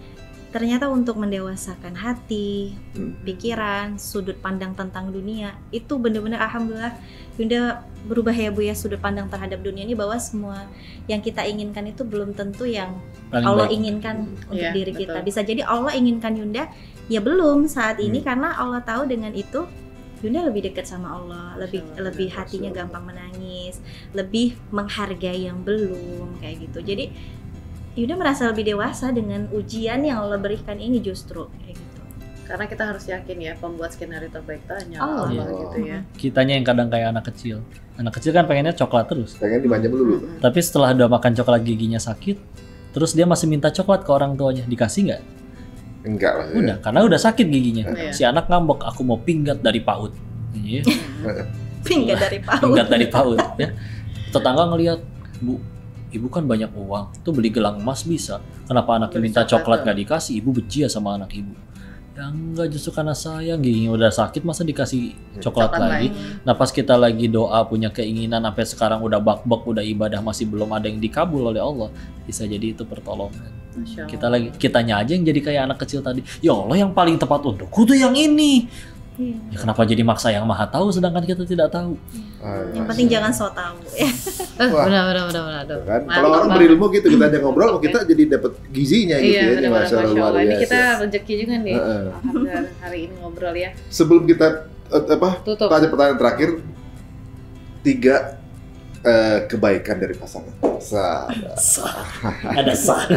Ternyata untuk mendewasakan hati, pikiran, sudut pandang tentang dunia, itu benar-benar alhamdulillah Yunda berubah ya Bu ya, sudut pandang terhadap dunia ini, bahwa semua yang kita inginkan itu belum tentu yang Paling Allah baik. inginkan untuk diri kita. Betul. Bisa jadi Allah inginkan Yunda, ya belum saat ini karena Allah tahu dengan itu Yunda lebih dekat sama Allah, lebih hatinya gampang menangis, lebih menghargai yang belum kayak gitu. Jadi Yunda merasa lebih dewasa dengan ujian yang Allah berikan ini justru kayak gitu. Karena kita harus yakin ya, pembuat skenario terbaik itu hanya Oh, Allah iya. gitu ya. Kitanya yang kadang kayak anak kecil. Anak kecil kan pengennya coklat terus. pengen dimanja dulu. Tapi setelah udah makan coklat giginya sakit, terus dia masih minta coklat ke orang tuanya, dikasih nggak? Enggak lah. Udah, karena udah sakit giginya. Iya. Si anak ngambek, aku mau pinggat dari PAUD. Iya. Pinggat dari PAUD. Pinggat dari PAUD. Ya. Tetangga ngelihat, Bu, ibu kan banyak uang, tuh beli gelang emas bisa. Kenapa anaknya Beli minta coklat coklat nggak dikasih? Ibu benci ya sama anak ibu. Ya enggak, justru karena sayang, giginya udah sakit masa dikasih coklat lagi. Nah pas kita lagi doa punya keinginan sampai sekarang udah bak-bak, udah ibadah masih belum ada yang dikabul oleh Allah, bisa jadi itu pertolongan. Masya Allah. Kitanya aja yang jadi kayak anak kecil tadi. Ya Allah, yang paling tepat untukku tuh yang ini. Iya. Ya kenapa jadi maksa yang maha tahu sedangkan kita tidak tahu? Yang penting jangan so tahu ya. Wah. Benar. Kan? Kalau orang berilmu gitu kita aja ngobrol, kita jadi dapat gizinya gitu Iya, ya. Ini benar-benar, masalah Masya luar Allah. Ini biasa. kita rezeki juga nih. Heeh. Hari ini ngobrol ya. Sebelum kita Tutup. tanya pertanyaan terakhir, 3 kebaikan dari pasangan. Ada sah.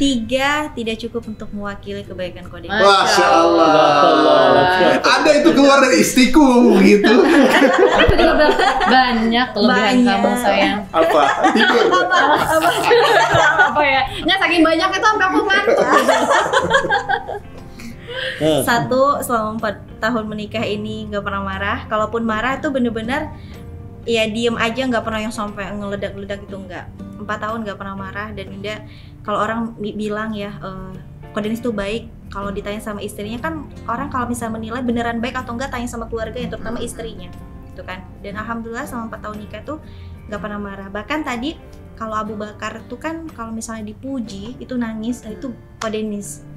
3 tidak cukup untuk mewakili kebaikan kode. Masya Allah. Allah. Ada itu keluar dari istriku gitu. Aku juga bilang, banyak kelebihan Banyak. kamu sayang. Apa? Tidur. Apa ya? Nggak, saking banyak itu sampai aku ngantuk. Satu, selama 4 tahun menikah ini nggak pernah marah. Kalaupun marah itu bener-bener ya diem aja, nggak pernah yang sampai ngeledak-ledak itu nggak. 4 tahun nggak pernah marah. Dan Yunda, kalau orang bilang ya Ko Dennis tuh baik, kalau ditanya sama istrinya kan orang kalau bisa menilai beneran baik atau enggak tanya sama keluarganya, terutama istrinya gitu kan. Dan alhamdulillah selama 4 tahun nikah tuh nggak pernah marah. Bahkan tadi kalau Abu Bakar tuh kan kalau misalnya dipuji itu nangis, itu Ko Dennis.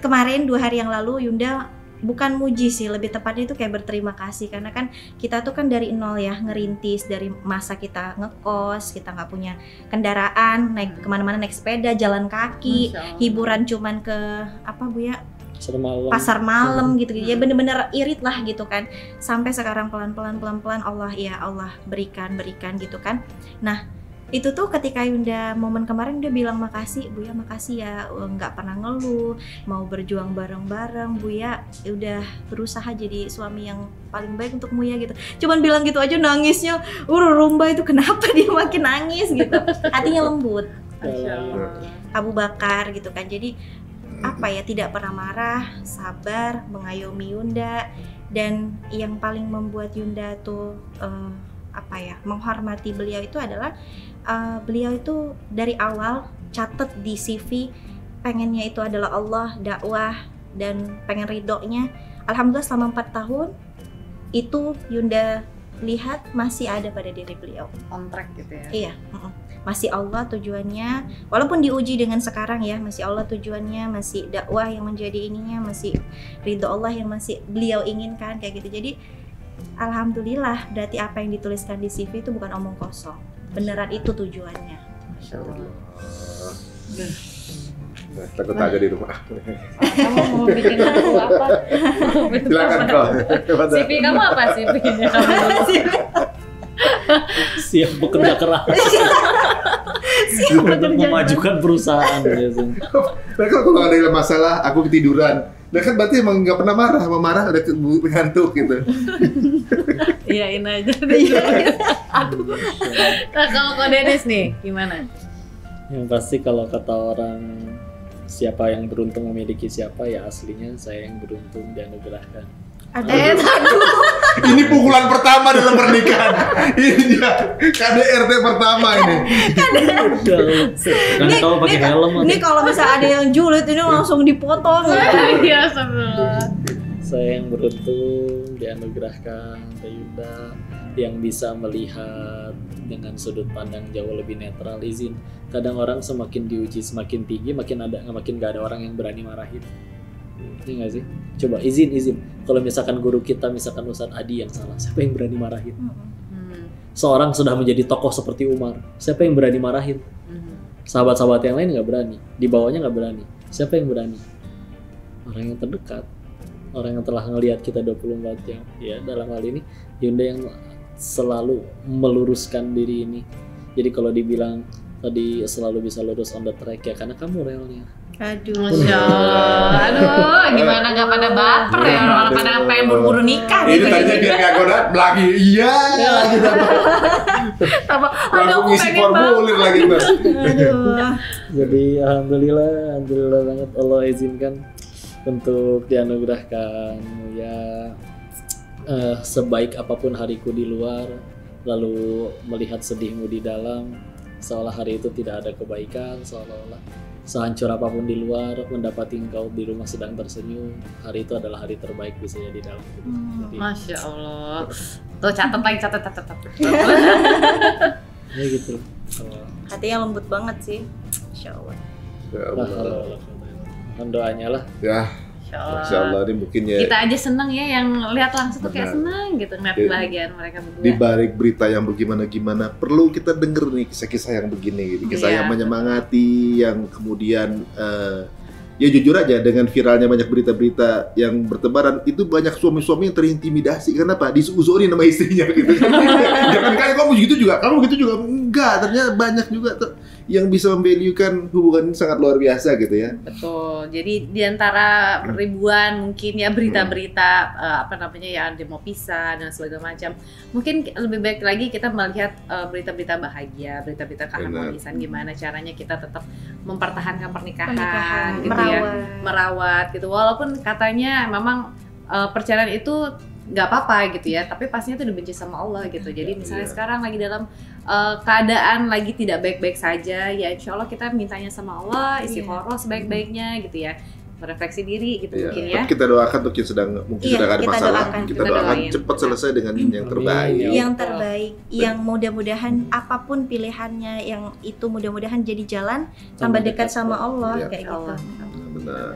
Kemarin 2 hari yang lalu Yunda bukan muji sih, lebih tepatnya itu kayak berterima kasih, karena kan kita tuh kan dari nol ya, ngerintis dari masa kita ngekos, kita nggak punya kendaraan, naik kemana-mana naik sepeda, jalan kaki, Masya Allah. hiburan cuman ke apa Bu ya, Malam. pasar malam gitu ya, bener-bener irit lah gitu kan. Sampai sekarang pelan-pelan Allah ya Allah berikan gitu kan. Nah itu tuh ketika Yunda momen kemarin dia bilang makasih Bu ya, makasih ya, nggak pernah ngeluh, mau berjuang bareng-bareng Bu ya, udah berusaha jadi suami yang paling baik untuk Muya gitu. Cuman bilang gitu aja nangisnya rumba itu, kenapa dia makin nangis gitu, hatinya lembut. Masya Allah. Abu Bakar gitu kan. Jadi apa ya, tidak pernah marah, sabar, mengayomi Yunda. Dan yang paling membuat Yunda tuh apa ya, menghormati beliau itu adalah beliau itu dari awal catet di CV pengennya itu adalah Allah, dakwah, dan pengen ridhonya. Alhamdulillah selama 4 tahun itu Yunda lihat masih ada pada diri beliau. On track gitu ya. Iya, masih Allah tujuannya, walaupun diuji dengan sekarang ya, masih Allah tujuannya, masih dakwah yang menjadi ininya, masih ridho Allah yang masih beliau inginkan kayak gitu. Jadi alhamdulillah, berarti apa yang dituliskan di CV itu bukan omong kosong, beneran itu tujuannya. Masya Allah. Nah, takut aja di rumah. Kamu mau bikin lagu apa? Silakan kok. CV kamu apa CV-nya kamu? Siap bekerja keras untuk memajukan perusahaan biasanya. Nah, kalau nggak ada masalah, aku ketiduran. Nah kan berarti emang nggak pernah marah, sama marah udah ngantuk gitu. Iyain aja. Aduh. Nah, kalau Ko Dennis nih gimana? Yang pasti kalau kata orang siapa yang beruntung memiliki siapa, ya aslinya saya yang beruntung dianugerahkan. Ini pukulan pertama dalam pernikahan. Ini dia KDRT pertama ini. Kan tahu pakai helm. Ini kalau misalnya ada yang julid ini langsung dipotong. Iya, astagfirullah. Saya yang beruntung dianugerahkan Yunda yang bisa melihat dengan sudut pandang jauh lebih netral. Izin, kadang orang semakin diuji semakin tinggi, makin gak ada orang yang berani marahin. Iya nggak sih? Coba izin. Kalau misalkan guru kita, misalkan Ustadz Adi yang salah, siapa yang berani marahin? Seorang sudah menjadi tokoh seperti Umar, siapa yang berani marahin? Sahabat-sahabat yang lain nggak berani, di bawahnya nggak berani. Siapa yang berani? Orang yang terdekat, orang yang telah ngelihat kita 24 jam. Ya dalam hal ini Yunda yang selalu meluruskan diri ini. Jadi kalau dibilang tadi selalu bisa lurus on the track, ya karena kamu relnya. Aduh. Masya Allah. Aduh, gimana gak pada baper ya, orang pada pengen buru-buru nikah Ini gitu. tadinya biar nggak goda, lagi iya. Gitu. Langsung ngisi formulir lagi tuh. Aduh. Jadi alhamdulillah banget Allah izinkan untuk dianugerahkan ya. Sebaik apapun hariku di luar, lalu melihat sedihmu di dalam, seolah hari itu tidak ada kebaikan, seolah-olah sehancur apapun di luar, mendapati engkau di rumah sedang tersenyum, hari itu adalah hari terbaik bisa jadi dalam hidup. Jadi, Masya Allah. Tuh catat lagi, catat. ya gitu. Hatinya lembut banget sih. Insya Allah. Ya Lah, Allah. mohon doanya lah. Ya, Masya Allah, ini mungkin ya Kita aja seneng ya yang lihat langsung tuh kayak Benar. seneng gitu ngeliat Di- kebahagiaan mereka berdua. di balik berita yang bagaimana-gimana perlu kita denger nih kisah-kisah yang begini gitu. Kisah Iya. yang menyemangati, yang kemudian ya jujur aja dengan viralnya banyak berita-berita yang bertebaran itu banyak suami-suami yang terintimidasi. Kenapa? Disuuzoni nama istrinya gitu. Jangan kali kamu begitu juga, enggak. Ternyata banyak juga tuh yang bisa memvaluekan hubungan ini sangat luar biasa gitu ya. Betul. Jadi di antara ribuan mungkin ya berita-berita apa namanya ya demo pisah dan segala macam. Mungkin lebih baik lagi kita melihat berita-berita bahagia, berita-berita keharmonisan gimana caranya kita tetap mempertahankan pernikahan gitu ya. Merawat gitu. Walaupun katanya memang perceraian itu nggak apa-apa gitu ya, tapi pastinya itu dibenci sama Allah gitu. Jadi misalnya sekarang lagi dalam keadaan lagi tidak baik-baik saja, ya insya Allah kita mintanya sama Allah, istiqoroh sebaik-baiknya gitu ya, merefleksi diri gitu Iya. mungkin ya. Tapi kita doakan untuk yang sedang mungkin Iya, sedang ada kita masalah, doakan. kita Kita doakan doain. cepat selesai dengan yang terbaik. Amin. Yang terbaik, yang mudah-mudahan apapun pilihannya, yang itu mudah-mudahan jadi jalan tambah dekat sama Allah Iya. kayak gitu. Allah. Benar.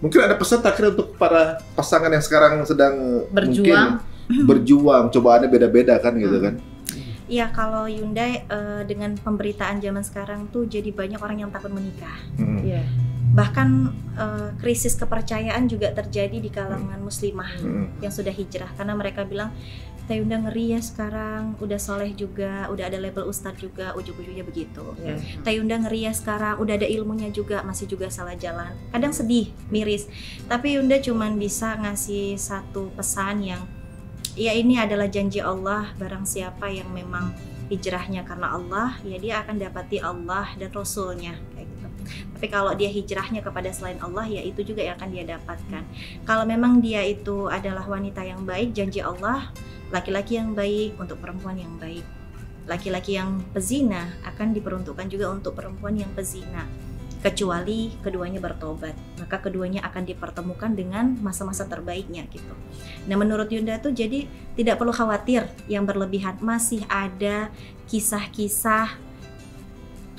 Mungkin ada pesan terakhir untuk para pasangan yang sekarang sedang Berjuang. mungkin berjuang, cobaannya beda-beda kan gitu kan. Iya, kalau Yunda dengan pemberitaan zaman sekarang tuh jadi banyak orang yang takut menikah. Iya. Bahkan krisis kepercayaan juga terjadi di kalangan muslimah yang sudah hijrah, karena mereka bilang Teh Yunda ngeri ya sekarang, udah soleh juga, udah ada label ustadz juga, ujung-ujungnya begitu. Iya. Teh Yunda ngeri ya sekarang, udah ada ilmunya juga, masih juga salah jalan. Kadang sedih, miris. Tapi Yunda cuman bisa ngasih satu pesan yang, ya ini adalah janji Allah, barang siapa yang memang hijrahnya karena Allah, ya dia akan dapati Allah dan Rasulnya kayak gitu. Tapi kalau dia hijrahnya kepada selain Allah, ya itu juga yang akan dia dapatkan. Kalau memang dia itu adalah wanita yang baik, janji Allah, laki-laki yang baik untuk perempuan yang baik. Laki-laki yang pezina akan diperuntukkan juga untuk perempuan yang pezina, kecuali keduanya bertobat, maka keduanya akan dipertemukan dengan masa-masa terbaiknya gitu. Nah, menurut Yunda tuh jadi tidak perlu khawatir yang berlebihan, masih ada kisah-kisah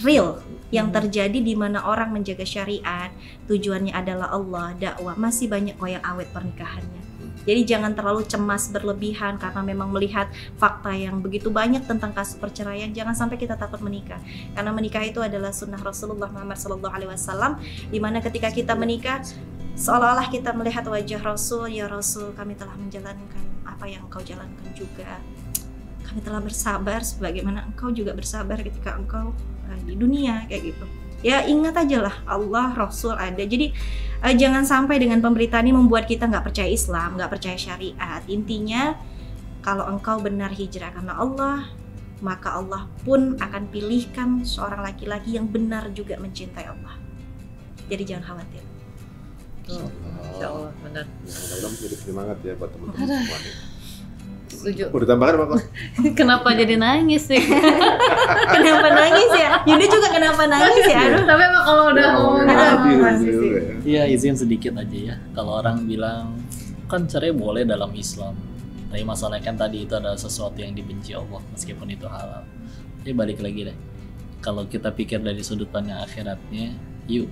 real yang terjadi di mana orang menjaga syariat, tujuannya adalah Allah, dakwah, masih banyak kok yang awet pernikahannya. Jadi jangan terlalu cemas berlebihan karena memang melihat fakta yang begitu banyak tentang kasus perceraian. Jangan sampai kita takut menikah, karena menikah itu adalah sunnah Rasulullah Muhammad SAW, di mana ketika kita menikah seolah-olah kita melihat wajah Rasul. Ya Rasul, kami telah menjalankan apa yang engkau jalankan juga. Kami telah bersabar sebagaimana engkau juga bersabar ketika engkau di dunia kayak gitu. Ya ingat aja lah, Allah, Rasul ada. Jadi jangan sampai dengan pemberitaan ini membuat kita nggak percaya Islam, nggak percaya syariat. Intinya kalau engkau benar hijrah karena Allah, maka Allah pun akan pilihkan seorang laki-laki yang benar juga mencintai Allah. Jadi jangan khawatir. Insya Allah, benar. Mudah-mudahan menjadi penyemangat ya buat teman-teman semua nih. Setuju. Mau ditambahkan apa kok? Kenapa jadi nangis sih? Kenapa nangis ya? Yunda juga kenapa nangis ya? Aduh. Tapi emang kalau udah ngomong Masih sih. Iya, izin sedikit aja ya. Kalau orang bilang kan cerai boleh dalam Islam, tapi masalahnya kan tadi itu adalah sesuatu yang dibenci Allah meskipun itu halal. Jadi balik lagi deh. Kalau kita pikir dari sudut pandang akhiratnya, yuk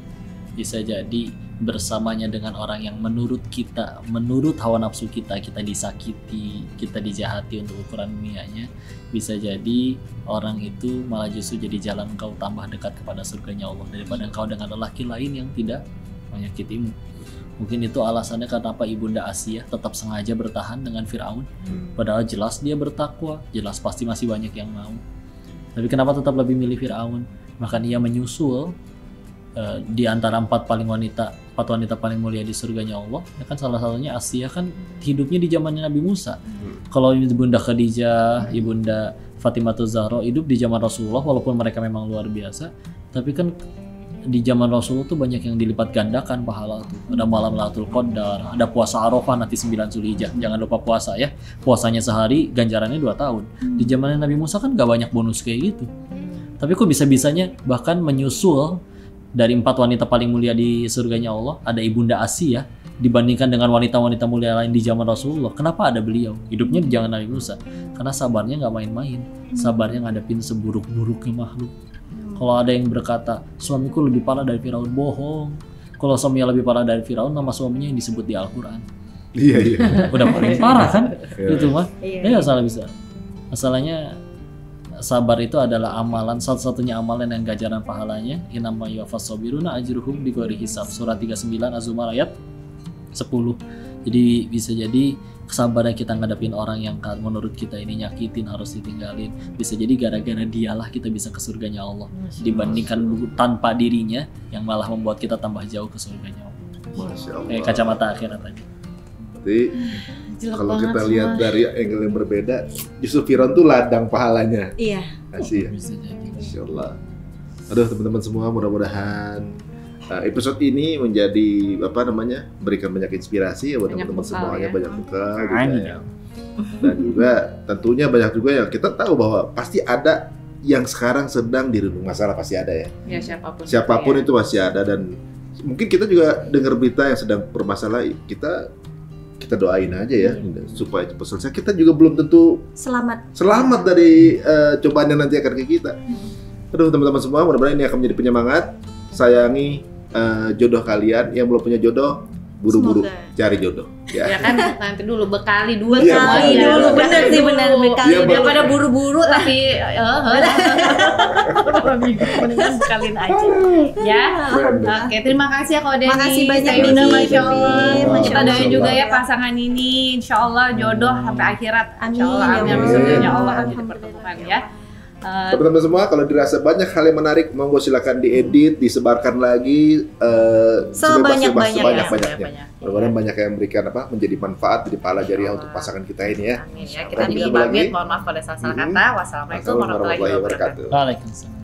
bisa jadi bersamanya dengan orang yang menurut kita, menurut hawa nafsu kita disakiti, kita dijahati untuk ukuran dunianya, bisa jadi orang itu malah justru jadi jalan engkau tambah dekat kepada surganya Allah daripada engkau dengan lelaki lain yang tidak menyakitimu. Mungkin itu alasannya kenapa Ibunda Asiyah tetap sengaja bertahan dengan Firaun, padahal jelas dia bertakwa, jelas pasti masih banyak yang mau. Tapi kenapa tetap lebih milih Firaun? Maka ia menyusul di antara empat wanita paling mulia di surganya Allah, ya kan salah satunya Asiyah kan hidupnya di zamannya Nabi Musa. Kalau Ibunda Khadijah, Ibunda Fatimah Zahra hidup di zaman Rasulullah, walaupun mereka memang luar biasa, tapi kan di zaman Rasulullah tuh banyak yang dilipat gandakan pahala tuh. Ada malam Lailatul Qadar, ada puasa Arafah nanti 9 Zulhijjah. Jangan lupa puasa ya. Puasanya sehari, ganjarannya 2 tahun. Di zamannya Nabi Musa kan gak banyak bonus kayak gitu. Tapi kok bisa-bisanya bahkan menyusul dari 4 wanita paling mulia di surganya Allah, ada Ibunda Asiyah dibandingkan dengan wanita-wanita mulia lain di zaman Rasulullah. Kenapa ada beliau? Hidupnya di zaman Nabi Musa. Karena sabarnya nggak main-main. Sabarnya ngadepin seburuk-buruknya makhluk. Kalau ada yang berkata, suamiku lebih parah dari Firaun, bohong. Kalau suaminya lebih parah dari Firaun, nama suaminya yang disebut di Al-Quran. Iya. Udah paling parah kan? Itu mah. Iya. Ya salah bisa. Masalahnya sabar itu adalah amalan, satu-satunya amalan yang ganjaran pahalanya. Innama yuwaffas sabiruna ajruhum bighairi hisab. Surah 39 Az-Zumar ayat 10. Jadi bisa jadi kesabaran kita ngadepin orang yang menurut kita ini nyakitin, harus ditinggalin, bisa jadi gara-gara dialah kita bisa ke surganya Allah dibandingkan tanpa dirinya yang malah membuat kita tambah jauh ke surganya Allah. Masya Allah. Kayak kacamata akhirat tadi. Jadi kalau kita lihat dari angle yang berbeda, justru Firaun tuh ladang pahalanya. Iya. Kasih ya. Bisa jadi. Masya Allah. Aduh teman-teman semua, mudah-mudahan episode ini menjadi berikan banyak inspirasi ya buat Banyak teman-teman bekal semuanya, ya. banyak bekal gitu Amin. ya. Dan juga tentunya banyak juga yang kita tahu bahwa pasti ada yang sekarang sedang dirundung masalah, pasti ada ya. Ya siapapun. Siapapun ya. itu pasti ada, dan mungkin kita juga dengar berita yang sedang bermasalah, kita doain aja ya supaya cepat selesai. Kita juga belum tentu selamat dari cobaan yang nanti akan ke kita. Aduh teman-teman semua, mudah-mudahan ini akan menjadi penyemangat. Sayangi jodoh kalian, yang belum punya jodoh buru-buru Semoga. cari jodoh Ya ya. kan nanti dulu bekali dulu Iya, Bekali benar. dulu, bener sih, bener bekali Iya, dulu. daripada buru-buru tapi mendingan bekalin aja ya. Oke, terima kasih ya Kak Deni. Makasih banyak, Sayunda, Deni. Masya Allah. Masya Kita Allah. doain juga ya pasangan ini, Insya Allah jodoh sampai akhirat. Amin, Insya Allah, ya amin, Allah. surganya Allah akan jadi Alhamdulillah. pertemuan ya. Teman-teman semua, kalau dirasa banyak hal yang menarik, monggo silakan diedit, disebarkan lagi Sebanyak-banyaknya. sebanyak-banyaknya. Mudah-mudahan banyak yang memberikan menjadi manfaat, jadi pahala jariah untuk pasangan kita ini ya. Amin ya. Kita Sampai di ketemu pamit, lagi. mohon maaf pada salah Mhm. kata. Wassalamualaikum warahmatullahi wabarakatuh. Waalaikumsalam.